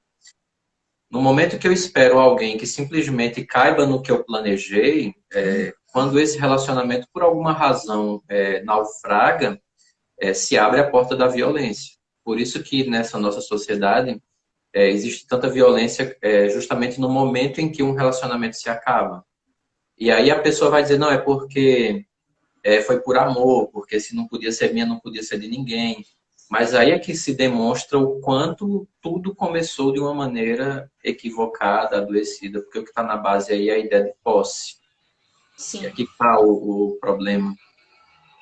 Speaker 1: No momento que eu espero alguém que simplesmente caiba no que eu planejei, quando esse relacionamento, por alguma razão, naufraga, se abre a porta da violência. Por isso que nessa nossa sociedade existe tanta violência justamente no momento em que um relacionamento se acaba. E aí a pessoa vai dizer, não, é porque foi por amor, porque se não podia ser minha, não podia ser de ninguém. Mas aí é que se demonstra o quanto tudo começou de uma maneira equivocada, adoecida, porque o que está na base aí é a ideia de posse. E
Speaker 2: Sim.
Speaker 1: aqui está o problema.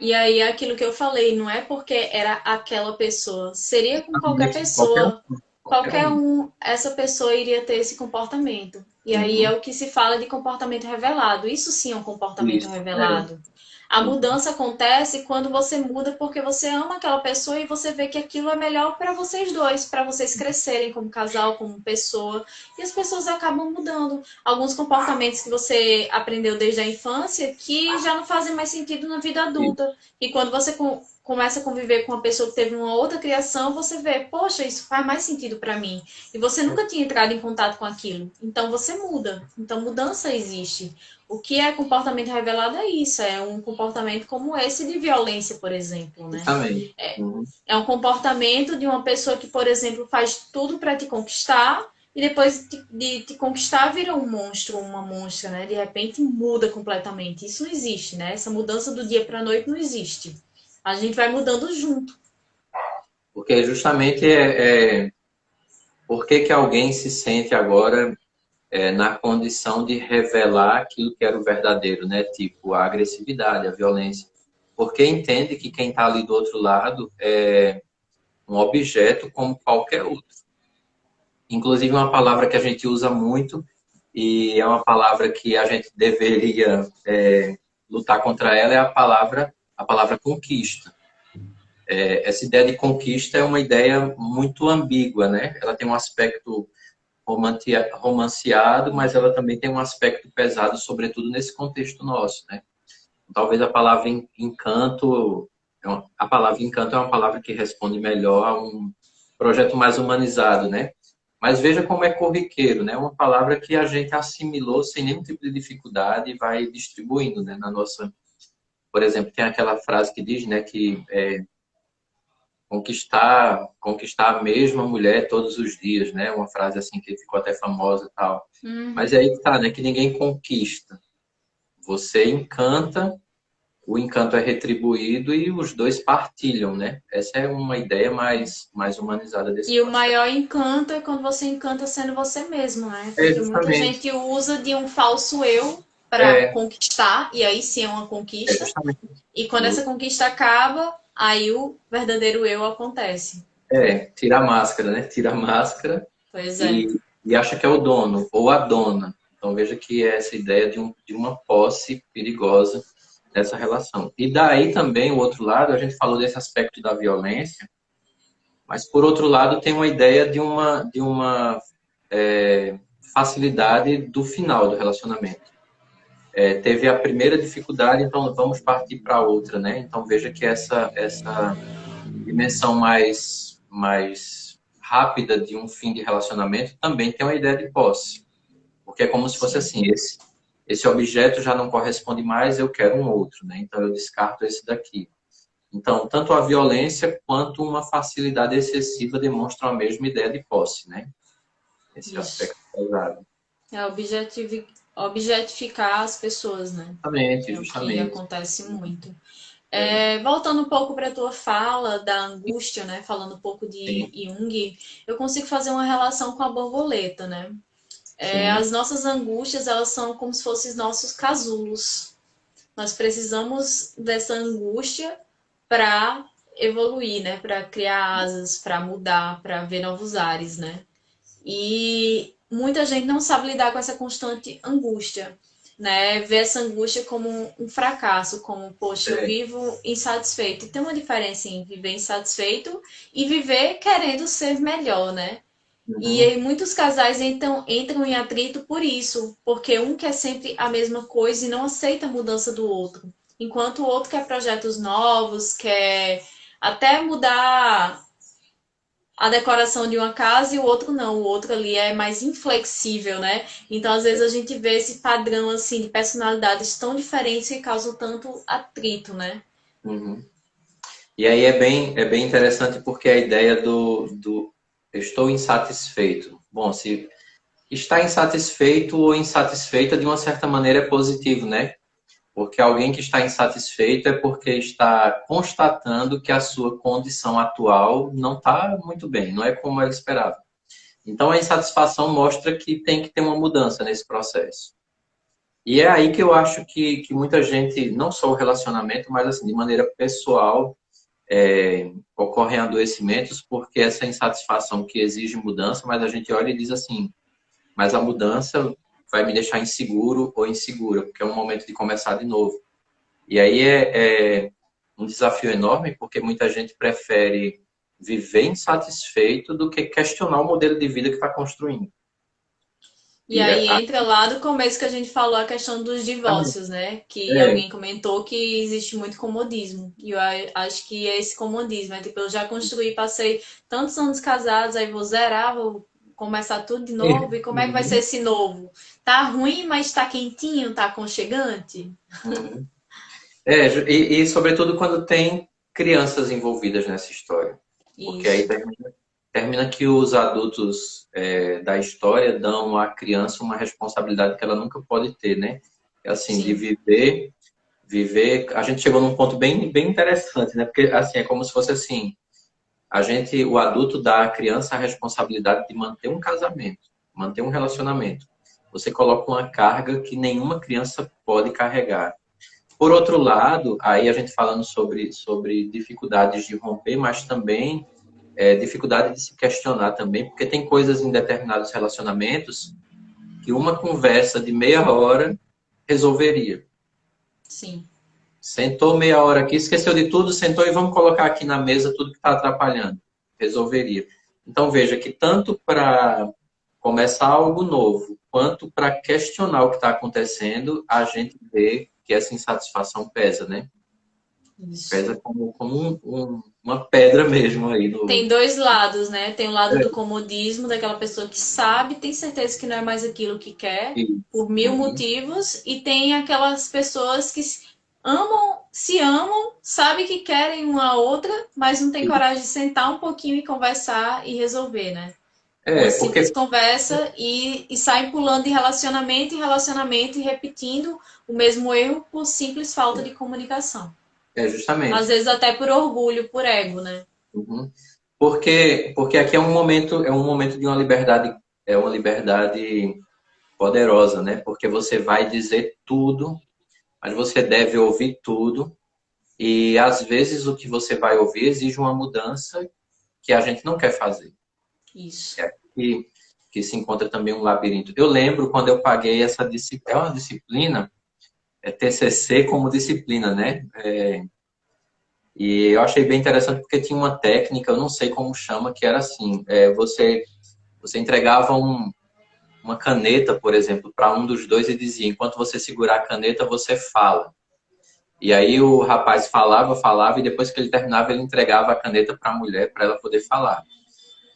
Speaker 2: E aí é aquilo que eu falei, não é porque era aquela pessoa, seria com qualquer
Speaker 1: Exatamente. Qualquer um.
Speaker 2: pessoa.
Speaker 1: Qualquer
Speaker 2: Qualquer
Speaker 1: um.
Speaker 2: um, essa pessoa iria ter esse comportamento. E aí é
Speaker 1: Uhum.
Speaker 2: o que se fala de comportamento revelado. Isso sim é um comportamento
Speaker 1: Isso. É.
Speaker 2: revelado. A
Speaker 1: Uhum.
Speaker 2: mudança acontece quando você muda porque você ama aquela pessoa e você vê que aquilo é melhor para vocês dois, para vocês crescerem como casal, como pessoa. E as pessoas acabam mudando. Alguns comportamentos que você aprendeu desde a infância que já não fazem mais sentido na vida
Speaker 1: Isso.
Speaker 2: adulta. E quando você começa a conviver com uma pessoa que teve uma outra criação, você vê, poxa, isso faz mais sentido para mim. E você nunca tinha entrado em contato com aquilo. Então você muda. Então mudança existe. O que é comportamento revelado é isso, é um comportamento como esse de violência, por exemplo, né?
Speaker 1: Justamente. Uhum.
Speaker 2: É um comportamento de uma pessoa que, por exemplo, faz tudo para te conquistar e depois de te conquistar vira um monstro, uma monstra, né? De repente muda completamente. Isso não existe, né? Essa mudança do dia para a noite não existe. A gente vai mudando junto.
Speaker 1: Porque justamente por que que alguém se sente agora na condição de revelar aquilo que era o verdadeiro, né? Tipo, a agressividade, a violência. Porque entende que quem está ali do outro lado é um objeto como qualquer outro. Inclusive, uma palavra que a gente usa muito e é uma palavra que a gente deveria lutar contra ela é a palavra conquista. Essa ideia de conquista é uma ideia muito ambígua, né? Ela tem um aspecto romanceado, mas ela também tem um aspecto pesado, sobretudo nesse contexto nosso, né? Talvez a palavra encanto, a palavra encanto é uma palavra que responde melhor a um projeto mais humanizado, né? Mas veja como é corriqueiro, né? Uma palavra que a gente assimilou sem nenhum tipo de dificuldade e vai distribuindo, né? Na nossa, por exemplo, tem aquela frase que diz, né, que conquistar a mesma mulher todos os dias, né? Uma frase assim que ficou até famosa e tal. Mas é
Speaker 2: Uhum.
Speaker 1: aí que tá, né? Que ninguém conquista. Você encanta, o encanto é retribuído e os dois partilham, né? Essa é uma ideia mais humanizada desse
Speaker 2: E o
Speaker 1: processo.
Speaker 2: maior encanto é quando você encanta sendo você mesmo, né?
Speaker 1: É
Speaker 2: Porque muita
Speaker 1: justamente,
Speaker 2: gente usa de um falso eu para
Speaker 1: é,
Speaker 2: conquistar, e aí sim é uma
Speaker 1: é
Speaker 2: conquista.
Speaker 1: justamente
Speaker 2: E quando essa
Speaker 1: isso.
Speaker 2: conquista acaba, aí o verdadeiro eu acontece.
Speaker 1: Tira a máscara, né? Tira a máscara
Speaker 2: Pois é.
Speaker 1: e acha que é o dono ou a dona. Então veja que é essa ideia de uma posse perigosa nessa relação. E daí também, o outro lado, a gente falou desse aspecto da violência, mas por outro lado tem uma ideia de uma facilidade do final do relacionamento. Teve a primeira dificuldade, então vamos partir para outra, né? Então veja que essa dimensão mais rápida de um fim de relacionamento também tem uma ideia de posse. Porque é como se fosse
Speaker 2: Sim.
Speaker 1: assim, esse objeto já não corresponde mais, eu quero um outro, né? Então eu descarto esse daqui. Então, tanto a violência quanto uma facilidade excessiva demonstram a mesma ideia de posse, né? Esse
Speaker 2: Isso.
Speaker 1: aspecto pesado.
Speaker 2: É objetificar as pessoas, né?
Speaker 1: Justamente,
Speaker 2: É o que
Speaker 1: justamente.
Speaker 2: acontece muito.
Speaker 1: É,
Speaker 2: Voltando um pouco para a tua fala da angústia, né? Falando um pouco de
Speaker 1: sim,
Speaker 2: Jung, eu consigo fazer uma relação com a borboleta, né?
Speaker 1: sim,
Speaker 2: As nossas angústias, elas são como se fossem nossos casulos. Nós precisamos dessa angústia para evoluir, né? Para criar asas, para mudar, para ver novos ares, né? E muita gente não sabe lidar com essa constante angústia, né? Vê essa angústia como um fracasso, como, poxa, eu
Speaker 1: é,
Speaker 2: vivo insatisfeito. E tem uma diferença em viver insatisfeito e viver querendo ser melhor, né? E
Speaker 1: uhum,
Speaker 2: aí muitos casais entram em atrito por isso, porque um quer sempre a mesma coisa e não aceita a mudança do outro. Enquanto o outro quer projetos novos, quer até mudar a decoração de uma casa e o outro não, o outro ali é mais inflexível, né? Então, às vezes a gente vê esse padrão assim de personalidades tão diferentes que causam tanto atrito, né?
Speaker 1: uhum. E aí é bem interessante porque a ideia do estou insatisfeito. Bom, se estar insatisfeito ou insatisfeita de uma certa maneira é positivo, né? Porque alguém que está insatisfeito é porque está constatando que a sua condição atual não está muito bem, não é como ela esperava. Então a insatisfação mostra que tem que ter uma mudança nesse processo. E é aí que eu acho que muita gente, não só o relacionamento, mas assim, de maneira pessoal, ocorrem adoecimentos porque essa insatisfação que exige mudança, mas a gente olha e diz assim, mas a mudança vai me deixar inseguro ou insegura, porque é um momento de começar de novo. E aí é um desafio enorme, porque muita gente prefere viver insatisfeito do que questionar o modelo de vida que está construindo.
Speaker 2: E
Speaker 1: E
Speaker 2: aí entra lá do começo que a gente falou a questão dos divórcios, né? Que
Speaker 1: é,
Speaker 2: alguém comentou que existe muito comodismo. E eu acho que é esse comodismo. É tipo, eu já construí, passei tantos anos casados, aí vou zerar, vou começar tudo de novo. E como é que vai ser
Speaker 1: uhum,
Speaker 2: esse novo? Tá ruim, mas tá quentinho, tá aconchegante?
Speaker 1: uhum. E sobretudo quando tem crianças envolvidas nessa história. Porque aí
Speaker 2: Isso.
Speaker 1: termina que os adultos da história dão à criança uma responsabilidade que ela nunca pode ter, né? É assim, de
Speaker 2: Sim.
Speaker 1: viver. A gente chegou num ponto bem interessante, né? Porque assim, é como se fosse assim, o adulto dá à criança a responsabilidade de manter um casamento, manter um relacionamento. Você coloca uma carga que nenhuma criança pode carregar. Por outro lado, aí a gente falando sobre dificuldades de romper, mas também dificuldade de se questionar também, porque tem coisas em determinados relacionamentos que uma conversa de meia hora resolveria.
Speaker 2: Sim.
Speaker 1: Sentou meia hora aqui, esqueceu de tudo, sentou e vamos colocar aqui na mesa tudo que está atrapalhando. Resolveria. Então veja que tanto para começar algo novo, quanto para questionar o que está acontecendo, a gente vê que essa insatisfação pesa, né?
Speaker 2: Isso.
Speaker 1: Pesa como uma pedra mesmo aí
Speaker 2: Tem
Speaker 1: no.
Speaker 2: dois lados, né? Tem o lado do
Speaker 1: É,
Speaker 2: comodismo, daquela pessoa que sabe, tem certeza que não é mais aquilo que quer,
Speaker 1: isso.
Speaker 2: por mil
Speaker 1: Uhum.
Speaker 2: motivos, e tem aquelas pessoas que se amam, sabem que querem uma a outra, mas não tem coragem de sentar um pouquinho e conversar e resolver, né? Uma simples
Speaker 1: Porque
Speaker 2: conversa e saem pulando de relacionamento em relacionamento e repetindo o mesmo erro por simples falta de comunicação. Às
Speaker 1: justamente.
Speaker 2: vezes até por orgulho, por ego, né?
Speaker 1: Uhum. Porque aqui é um momento de uma liberdade poderosa, né? Porque você vai dizer tudo, mas você deve ouvir tudo, e às vezes o que você vai ouvir exige uma mudança que a gente não quer fazer.
Speaker 2: Isso.
Speaker 1: É aqui que se encontra também um labirinto. Eu lembro quando eu paguei essa disciplina, é uma disciplina, é TCC como disciplina, né? E eu achei bem interessante porque tinha uma técnica, eu não sei como chama, que era assim, você entregava uma caneta, por exemplo, para um dos dois e dizia, enquanto você segurar a caneta, você fala. E aí o rapaz falava, falava, e depois que ele terminava, ele entregava a caneta para a mulher, para ela poder falar.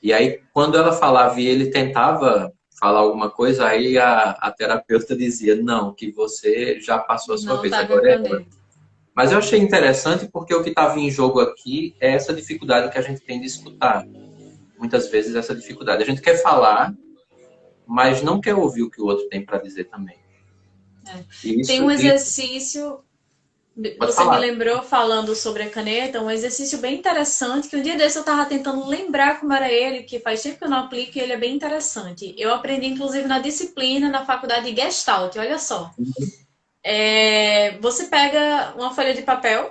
Speaker 1: E aí, quando ela falava e ele tentava falar alguma coisa, aí a terapeuta dizia, não, que você já passou a sua
Speaker 2: Não
Speaker 1: vez,
Speaker 2: tá com a
Speaker 1: agora é ela.
Speaker 2: caneta.
Speaker 1: Mas eu achei interessante porque o que estava em jogo aqui é essa dificuldade que a gente tem de escutar. Muitas vezes essa dificuldade. A gente quer falar, mas não quer ouvir o que o outro tem para dizer também.
Speaker 2: É.
Speaker 1: E
Speaker 2: Tem um
Speaker 1: isso
Speaker 2: exercício,
Speaker 1: pode
Speaker 2: você me
Speaker 1: falar.
Speaker 2: lembrou falando sobre a caneta, um exercício bem interessante, que um dia desse eu estava tentando lembrar como era ele, que faz tempo que eu não aplico e ele é bem interessante. Eu aprendi, inclusive, na disciplina, na faculdade de Gestalt, olha só. Você pega uma folha de papel,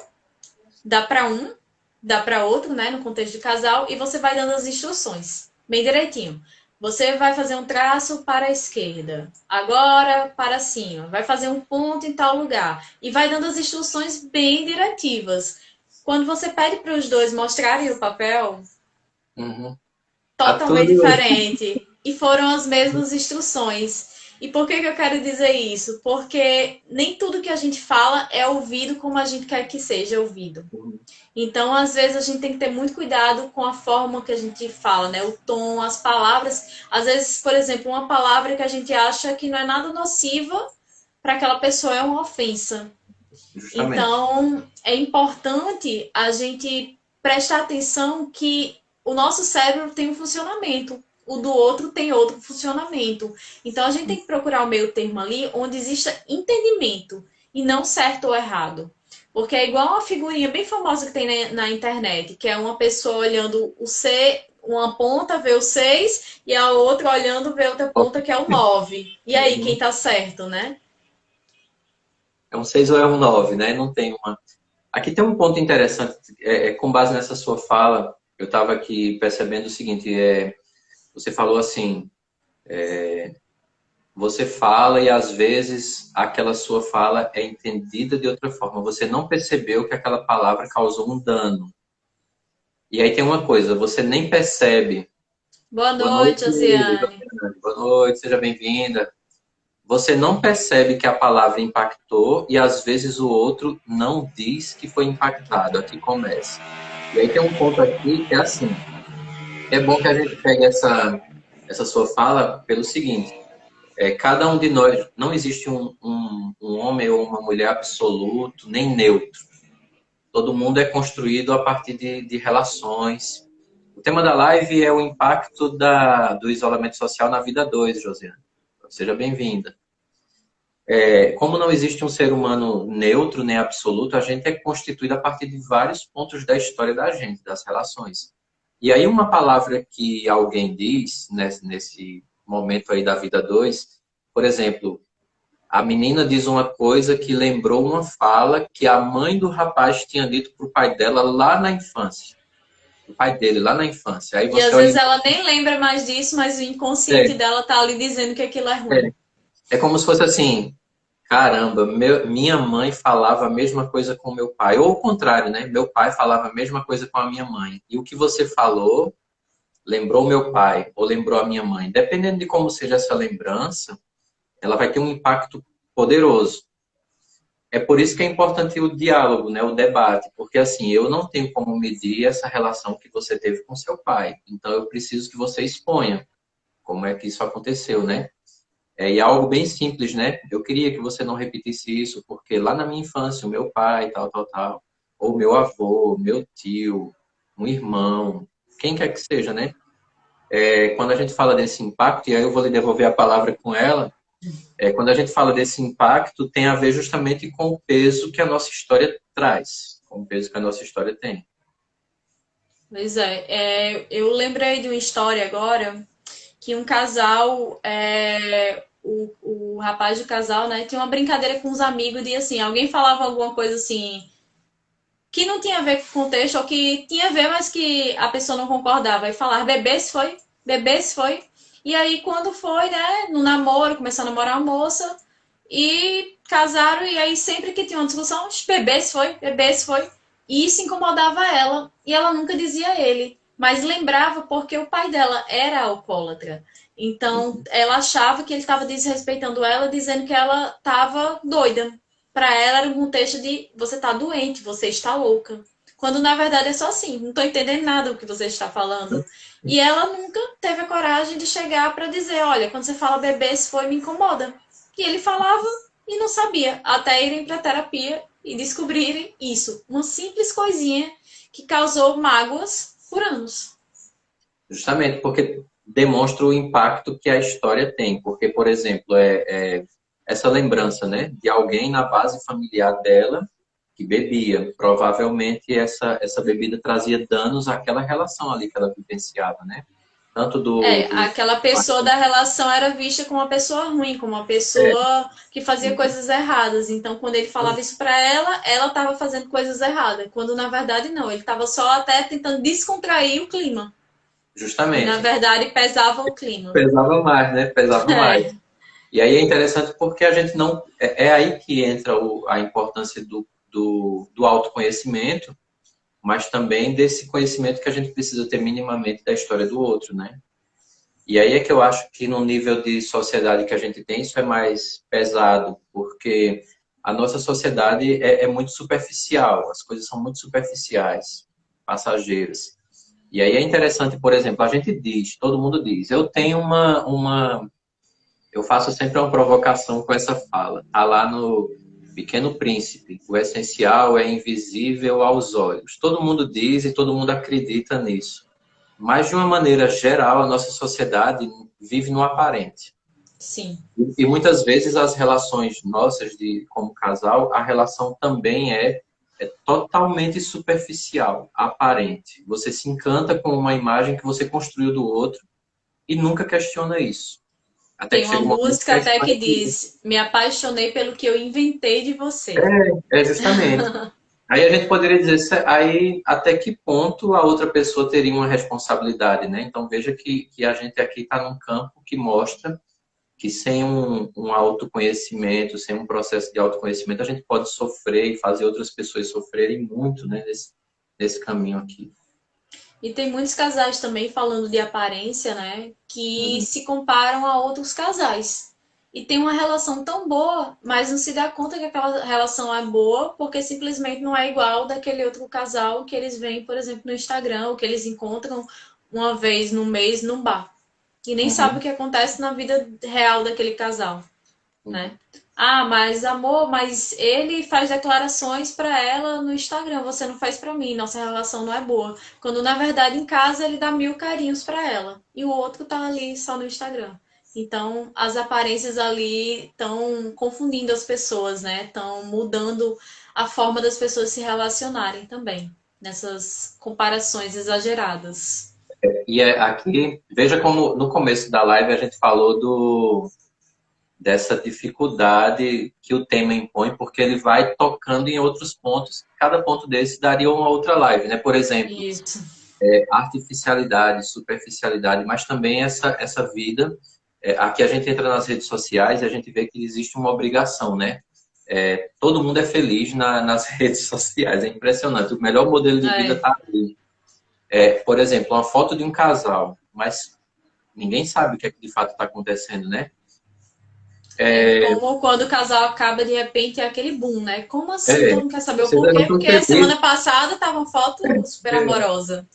Speaker 2: dá para um, dá para outro, né, no contexto de casal, e você vai dando as instruções, bem direitinho. Você vai fazer um traço para a esquerda, agora para cima, vai fazer um ponto em tal lugar, e vai dando as instruções bem diretivas. Quando você pede para os dois mostrarem o papel,
Speaker 1: Uhum. Tá
Speaker 2: totalmente
Speaker 1: tudo.
Speaker 2: diferente. E foram as mesmas instruções. E por que eu quero dizer isso? Porque nem tudo que a gente fala é ouvido como a gente quer que seja ouvido. Então, às vezes, a gente tem que ter muito cuidado com a forma que a gente fala, né? O tom, as palavras. Às vezes, por exemplo, uma palavra que a gente acha que não é nada nociva, para aquela pessoa é uma ofensa.
Speaker 1: Justamente.
Speaker 2: Então, é importante a gente prestar atenção que o nosso cérebro tem um funcionamento, o do outro tem outro funcionamento. Então, a gente tem que procurar o meio termo ali onde exista entendimento e não certo ou errado. Porque é igual uma figurinha bem famosa que tem na internet, que é uma pessoa olhando o C, uma ponta vê o 6 e a outra olhando vê outra ponta que é o 9. E aí, quem
Speaker 1: Uhum.
Speaker 2: tá certo, né?
Speaker 1: É um 6 ou é um 9, né? Não tem uma. Aqui tem um ponto interessante, com base nessa sua fala, eu estava aqui percebendo o seguinte, você falou assim, você fala e às vezes aquela sua fala é entendida de outra forma. Você não percebeu que aquela palavra causou um dano. E aí tem uma coisa, você nem percebe.
Speaker 2: Boa
Speaker 1: Boa
Speaker 2: noite,
Speaker 1: noite,
Speaker 2: Josiane.
Speaker 1: boa noite, seja bem-vinda. Você não percebe que a palavra impactou e às vezes o outro não diz que foi impactado. Aqui começa. E aí tem um ponto aqui que é assim. É bom que a gente pegue essa sua fala pelo seguinte. Cada um de nós, não existe um homem ou uma mulher absoluto, nem neutro. Todo mundo é construído a partir de relações. O tema da live é o impacto do isolamento social na vida 2, Josiane. Seja bem-vinda. Como não existe um ser humano neutro nem absoluto, a gente é constituído a partir de vários pontos da história da gente, das relações. E aí uma palavra que alguém diz nesse momento aí da vida 2, por exemplo, a menina diz uma coisa que lembrou uma fala que a mãe do rapaz tinha dito para o pai dela lá na infância. O pai dele lá na infância. Aí
Speaker 2: E
Speaker 1: você
Speaker 2: às
Speaker 1: olha
Speaker 2: vezes
Speaker 1: e
Speaker 2: ela nem lembra mais disso, mas o inconsciente
Speaker 1: é,
Speaker 2: dela tá ali dizendo que aquilo é
Speaker 1: é,
Speaker 2: ruim.
Speaker 1: é como se fosse assim, caramba, minha mãe falava a mesma coisa com meu pai. Ou o contrário, né? Meu pai falava a mesma coisa com a minha mãe. E o que você falou lembrou meu pai ou lembrou a minha mãe. Dependendo de como seja essa lembrança, ela vai ter um impacto poderoso. é por isso que é importante o diálogo, né? O debate, porque assim, eu não tenho como medir essa relação que você teve com seu pai. Então eu preciso que você exponha como é que isso aconteceu, né? E é algo bem simples, né? Eu queria que você não repetisse isso, porque lá na minha infância, o meu pai, tal, tal, tal, ou meu avô, meu tio, um irmão, quem quer que seja, né? Quando a gente fala desse impacto, e aí eu vou lhe devolver a palavra com ela, quando a gente fala desse impacto, tem a ver justamente com o peso que a nossa história traz, com o peso que a nossa história tem.
Speaker 2: Pois eu lembrei de uma história agora que um casal, o rapaz do casal, né, tinha uma brincadeira com os amigos de assim, alguém falava alguma coisa assim que não tinha a ver com o contexto, ou que tinha a ver, mas que a pessoa não concordava, e falar, bebê se foi. E aí, quando foi, né, no namoro, começou a namorar a moça, e casaram, e aí sempre que tinha uma discussão, bebê se foi. E isso incomodava ela, e ela nunca dizia a ele, mas lembrava porque o pai dela era alcoólatra. Então, ela achava que ele estava desrespeitando ela, dizendo que ela estava doida. Para ela era um contexto de você tá doente, você está louca. Quando na verdade é só assim, não tô entendendo nada do que você está falando. E ela nunca teve a coragem de chegar para dizer, olha, quando você fala bebê, isso foi me incomoda. E ele falava e não sabia, até irem para terapia e descobrirem isso, uma simples coisinha que causou mágoas por anos.
Speaker 1: Justamente porque demonstra o impacto que a história tem. Porque, por exemplo, essa lembrança, né, de alguém na base familiar dela que bebia. Provavelmente essa bebida trazia danos àquela relação ali que ela vivenciava, né? Tanto do...
Speaker 2: Aquela pessoa da relação era vista como uma pessoa ruim, como uma pessoa que fazia coisas erradas. Então, quando ele falava isso pra ela estava fazendo coisas erradas. Quando na verdade não, ele estava só até tentando descontrair o clima. E na
Speaker 1: Justamente.
Speaker 2: verdade pesava o clima.
Speaker 1: Pesava mais, né? Pesava mais.
Speaker 2: É,
Speaker 1: E aí é interessante porque a gente não. É aí que entra a importância do autoconhecimento, mas também desse conhecimento que a gente precisa ter minimamente da história do outro, né? E aí é que eu acho que no nível de sociedade que a gente tem, isso é mais pesado, porque a nossa sociedade é muito superficial, as coisas são muito superficiais, passageiras. E aí é interessante, por exemplo, a gente diz, todo mundo diz, eu tenho eu faço sempre uma provocação com essa fala. Está lá no Pequeno Príncipe. O essencial é invisível aos olhos. Todo mundo diz e todo mundo acredita nisso. Mas, de uma maneira geral, a nossa sociedade vive no aparente.
Speaker 2: sim.
Speaker 1: E muitas vezes as relações nossas como casal, a relação também é totalmente superficial, aparente. Você se encanta com uma imagem que você construiu do outro e nunca questiona isso. Até
Speaker 2: Tem
Speaker 1: que
Speaker 2: uma
Speaker 1: chega um momento que
Speaker 2: música
Speaker 1: a
Speaker 2: até
Speaker 1: história
Speaker 2: que diz: Me apaixonei pelo que eu inventei de você.
Speaker 1: justamente. Aí a gente poderia dizer, aí até que ponto a outra pessoa teria uma responsabilidade, né? Então veja que a gente aqui está num campo que mostra que sem um autoconhecimento, sem um processo de autoconhecimento, a gente pode sofrer e fazer outras pessoas sofrerem muito, né? Nesse caminho aqui.
Speaker 2: E tem muitos casais também falando de aparência, né? Que
Speaker 1: Uhum.
Speaker 2: se comparam a outros casais. E tem uma relação tão boa, mas não se dá conta que aquela relação é boa porque simplesmente não é igual daquele outro casal que eles veem, por exemplo, no Instagram, ou que eles encontram uma vez no mês num bar. E nem sabe o
Speaker 1: Uhum.
Speaker 2: que acontece na vida real daquele casal,
Speaker 1: Uhum.
Speaker 2: né? Ah, mas amor, mas ele faz declarações para ela no Instagram, você não faz para mim, nossa relação não é boa. Quando na verdade em casa ele dá 1000 carinhos para ela e o outro tá ali só no Instagram. Então as aparências ali estão confundindo as pessoas, né? Estão mudando a forma das pessoas se relacionarem também nessas comparações exageradas.
Speaker 1: E aqui, veja como no começo da live a gente falou dessa dificuldade que o tema impõe, porque ele vai tocando em outros pontos. Cada ponto desse daria uma outra live, né? Por exemplo,
Speaker 2: Isso.
Speaker 1: artificialidade, superficialidade, mas também essa vida. Aqui a gente entra nas redes sociais e a gente vê que existe uma obrigação, né? Todo mundo é feliz nas redes sociais, é impressionante. O melhor modelo de vida
Speaker 2: É.
Speaker 1: está ali. Por exemplo, uma foto de um casal, mas ninguém sabe o que é que de fato está acontecendo, né?
Speaker 2: É
Speaker 3: É,
Speaker 2: como quando o casal acaba, de repente, é aquele boom, né? Como assim?
Speaker 3: é,
Speaker 2: Todo mundo quer saber o
Speaker 3: vocês eram
Speaker 2: porquê?
Speaker 3: tão
Speaker 2: Porque
Speaker 3: felizes.
Speaker 2: semana passada tava uma foto super amorosa.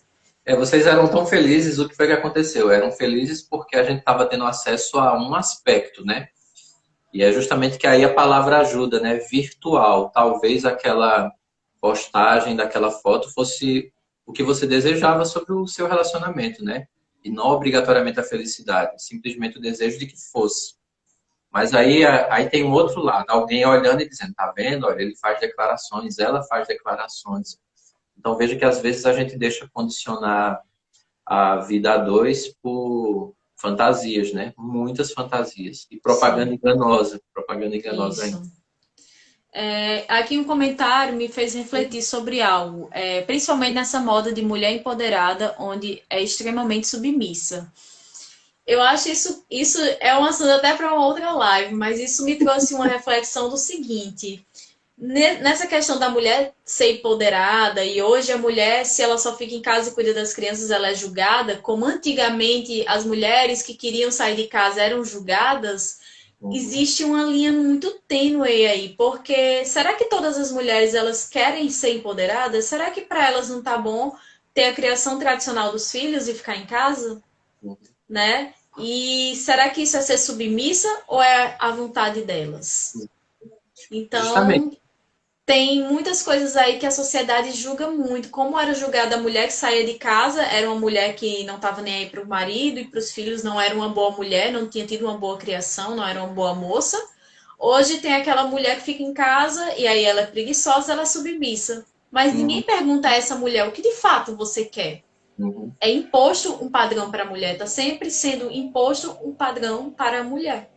Speaker 3: Vocês eram tão felizes, o que foi que aconteceu? Eram felizes porque a gente estava tendo acesso a um aspecto, né? E é justamente que aí a palavra ajuda, né? Virtual. Talvez aquela postagem daquela foto fosse o que você desejava sobre o seu relacionamento, né? E não obrigatoriamente a felicidade, simplesmente o desejo de que fosse. Mas aí tem um outro lado, alguém olhando e dizendo, tá vendo? Olha, ele faz declarações, ela faz declarações. Então veja que às vezes a gente deixa condicionar a vida a dois por fantasias, né? Muitas fantasias. E
Speaker 2: Sim,
Speaker 3: propaganda enganosa ainda.
Speaker 2: isso. Aqui um comentário me fez refletir sobre algo, principalmente nessa moda de mulher empoderada, onde é extremamente submissa. Eu acho isso é um assunto até para uma outra live, mas isso me trouxe uma reflexão do seguinte: nessa questão da mulher ser empoderada, e hoje a mulher, se ela só fica em casa e cuida das crianças, ela é julgada, como antigamente as mulheres que queriam sair de casa eram julgadas,
Speaker 3: Uhum,
Speaker 2: existe uma linha muito tênue aí, porque será que todas as mulheres elas querem ser empoderadas? Será que para elas não tá bom ter a criação tradicional dos filhos e ficar em casa,
Speaker 3: uhum.
Speaker 2: né? E será que isso é ser submissa ou é a vontade delas?
Speaker 3: Justamente.
Speaker 2: Então, tem muitas coisas aí que a sociedade julga muito. Como era julgada a mulher que saía de casa, era uma mulher que não estava nem aí para o marido e para os filhos, não era uma boa mulher, não tinha tido uma boa criação, não era uma boa moça. Hoje tem aquela mulher que fica em casa e aí ela é preguiçosa, ela é submissa. Mas
Speaker 3: Uhum,
Speaker 2: ninguém pergunta a essa mulher o que de fato você quer.
Speaker 3: uhum,
Speaker 2: É imposto um padrão para a mulher, está sempre sendo imposto um padrão para a mulher.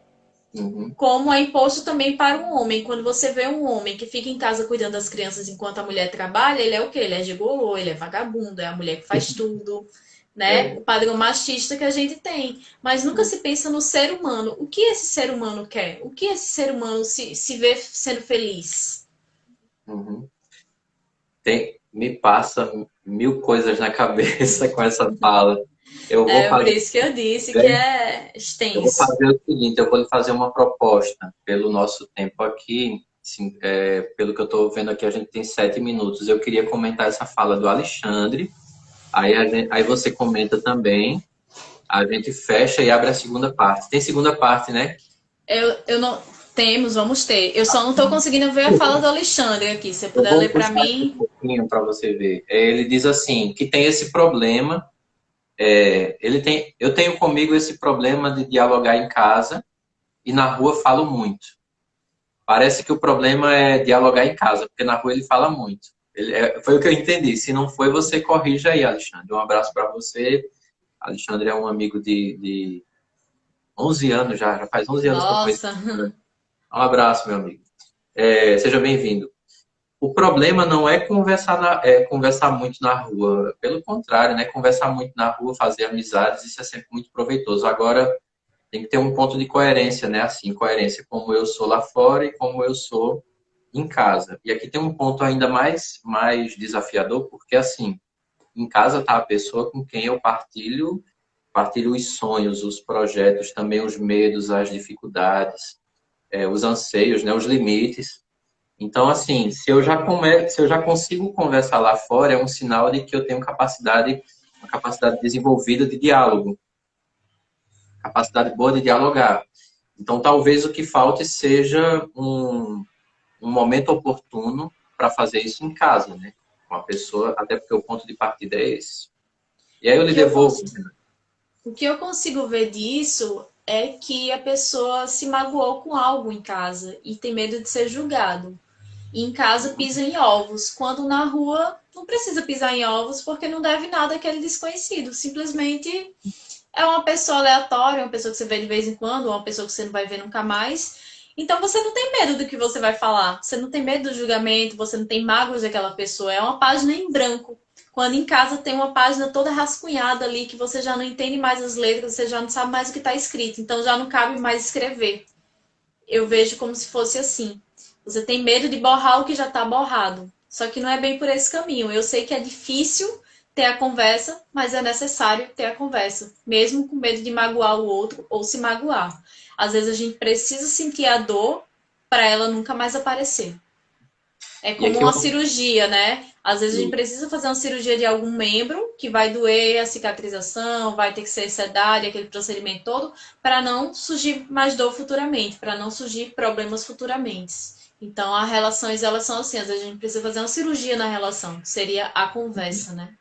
Speaker 3: uhum.
Speaker 2: Como é imposto também para um homem. Quando você vê um homem que fica em casa cuidando das crianças enquanto a mulher trabalha, ele é o quê? Ele é gigolô, ele é vagabundo, é a mulher que faz tudo, né? O
Speaker 3: É,
Speaker 2: padrão machista que a gente tem. Mas nunca se pensa no ser humano. O que esse ser humano quer? O que esse ser humano se vê sendo feliz?
Speaker 3: uhum. Me passa mil coisas na cabeça com essa fala. Eu vou
Speaker 2: É por
Speaker 3: fazer,
Speaker 2: isso que eu disse que é
Speaker 3: eu vou
Speaker 2: extenso.
Speaker 3: fazer o seguinte, eu vou lhe fazer uma proposta pelo nosso tempo aqui. Assim, pelo que eu estou vendo aqui, a gente tem 7 minutos. Eu queria comentar essa fala do Alexandre. Aí você comenta também. A gente fecha e abre a segunda parte. Tem segunda parte, né?
Speaker 2: Eu não. Temos, vamos ter. Eu só não estou conseguindo ver a fala do Alexandre aqui. Se você
Speaker 3: Eu
Speaker 2: puder
Speaker 3: vou
Speaker 2: ler para
Speaker 3: puxar aqui um
Speaker 2: mim.
Speaker 3: pouquinho para você ver. Ele diz assim, que tem esse problema. Eu tenho comigo esse problema de dialogar em casa e na rua falo muito. Parece que o problema é dialogar em casa, porque na rua ele fala muito. Foi o que eu entendi. Se não foi, você corrija aí, Alexandre. Um abraço para você. Alexandre é um amigo de 11 anos já faz 11 anos que eu conheço.
Speaker 2: Nossa,
Speaker 3: Um abraço, meu amigo. Seja bem-vindo. O problema não é conversar muito na rua. Pelo contrário, né? Conversar muito na rua, fazer amizades, isso é sempre muito proveitoso. Agora, tem que ter um ponto de coerência, né? Assim, coerência como eu sou lá fora e como eu sou em casa. E aqui tem um ponto ainda mais desafiador, porque assim, em casa está a pessoa com quem eu partilho os sonhos, os projetos, também os medos, as dificuldades, os anseios, né? Os limites. Então, assim, se eu já consigo conversar lá fora, é um sinal de que eu tenho uma capacidade desenvolvida de diálogo, capacidade boa de dialogar. Então, talvez o que falte seja um momento oportuno para fazer isso em casa, né? Com a pessoa, até porque o ponto de partida é esse. E aí eu
Speaker 2: o
Speaker 3: lhe
Speaker 2: que eu,
Speaker 3: devolvo.
Speaker 2: cons o que eu consigo ver disso é que a pessoa se magoou com algo em casa e tem medo de ser julgado. E em casa pisa em ovos, quando na rua não precisa pisar em ovos porque não deve nada àquele desconhecido. Simplesmente é uma pessoa aleatória, uma pessoa que você vê de vez em quando, uma pessoa que você não vai ver nunca mais. Então você não tem medo do que você vai falar, você não tem medo do julgamento, você não tem mágoas daquela pessoa. É uma página em branco. Quando em casa tem uma página toda rascunhada ali que você já não entende mais as letras, você já não sabe mais o que está escrito, então já não cabe mais escrever. Eu vejo como se fosse assim. Você tem medo de borrar o que já está borrado. Só que não é bem por esse caminho. Eu sei que é difícil ter a conversa, mas é necessário ter a conversa, mesmo com medo de magoar o outro ou se magoar. Às vezes a gente precisa sentir a dor para ela nunca mais aparecer. É
Speaker 3: E
Speaker 2: como
Speaker 3: aqui
Speaker 2: uma
Speaker 3: eu...
Speaker 2: cirurgia, né? Às vezes a gente precisa fazer uma cirurgia de algum membro que vai doer a cicatrização, vai ter que ser sedado, aquele procedimento todo, para não surgir mais dor futuramente, para não surgir problemas futuramente. Então, as relações, elas são assim, às vezes a gente precisa fazer uma cirurgia na relação, que seria a conversa, né?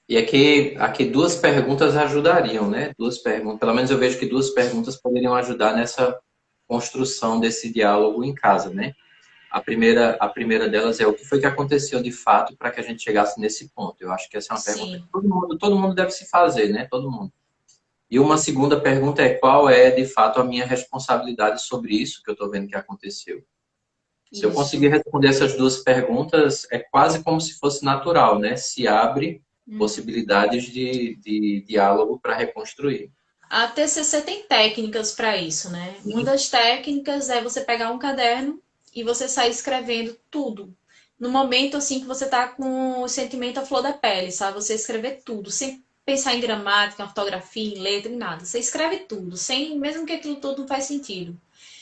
Speaker 3: E aqui duas perguntas ajudariam, né? Duas perguntas, pelo menos eu vejo que duas perguntas poderiam ajudar nessa construção desse diálogo em casa, né? A primeira delas é o que foi que aconteceu de fato para que a gente chegasse nesse ponto? Eu acho que essa é uma pergunta que
Speaker 2: Sim,
Speaker 3: todo mundo deve se fazer, né? Todo mundo. E uma segunda pergunta é qual é de fato a minha responsabilidade sobre isso que eu estou vendo que aconteceu? Se eu conseguir
Speaker 2: isso.
Speaker 3: responder essas duas perguntas, é quase como se fosse natural, né? Se abre
Speaker 2: Uhum.
Speaker 3: possibilidades de diálogo para reconstruir.
Speaker 2: A TCC tem técnicas para isso, né? Uma das técnicas é você pegar um caderno e você sair escrevendo tudo. No momento assim que você tá com o sentimento à flor da pele, sabe? Você escrever tudo, sem pensar em gramática, em ortografia, em letra, em nada. Você escreve tudo, sem, mesmo que aquilo tudo não faz sentido.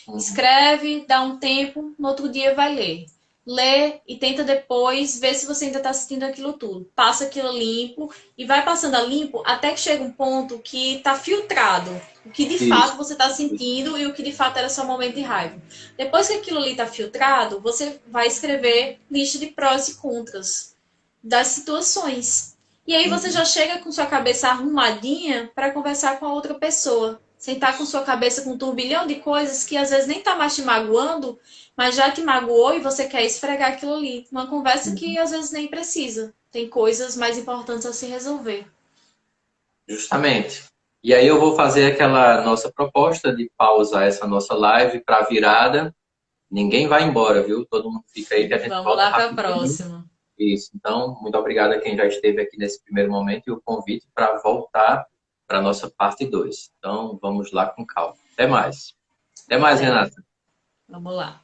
Speaker 3: Uhum.
Speaker 2: Escreve, dá um tempo, no outro dia vai ler. Lê e tenta depois ver se você ainda está sentindo aquilo tudo. Passa aquilo limpo e vai passando a limpo até que chega um ponto que está filtrado. O que de
Speaker 3: Isso.
Speaker 2: fato você está sentindo e o que de fato era só um momento de raiva. Depois que aquilo ali está filtrado, você vai escrever lista de prós e contras das situações. E aí você
Speaker 3: Uhum.
Speaker 2: já chega com sua cabeça arrumadinha para conversar com a outra pessoa. Sem estar com sua cabeça com um turbilhão de coisas que às vezes nem tá mais te magoando, mas já te magoou e você quer esfregar aquilo ali. Uma conversa que às vezes nem precisa. Tem coisas mais importantes a se resolver.
Speaker 3: Justamente. E aí eu vou fazer aquela nossa proposta de pausar essa nossa live para virada. Ninguém vai embora, viu? Todo mundo fica aí que a gente
Speaker 2: Vamos
Speaker 3: volta
Speaker 2: lá para a
Speaker 3: rapidinho.
Speaker 2: próxima.
Speaker 3: Isso. Então, muito obrigado a quem já esteve aqui nesse primeiro momento e o convite para voltar para a nossa parte 2. Então, vamos lá com calma. Até mais. Até mais,
Speaker 2: Até.
Speaker 3: Renata.
Speaker 2: Vamos lá.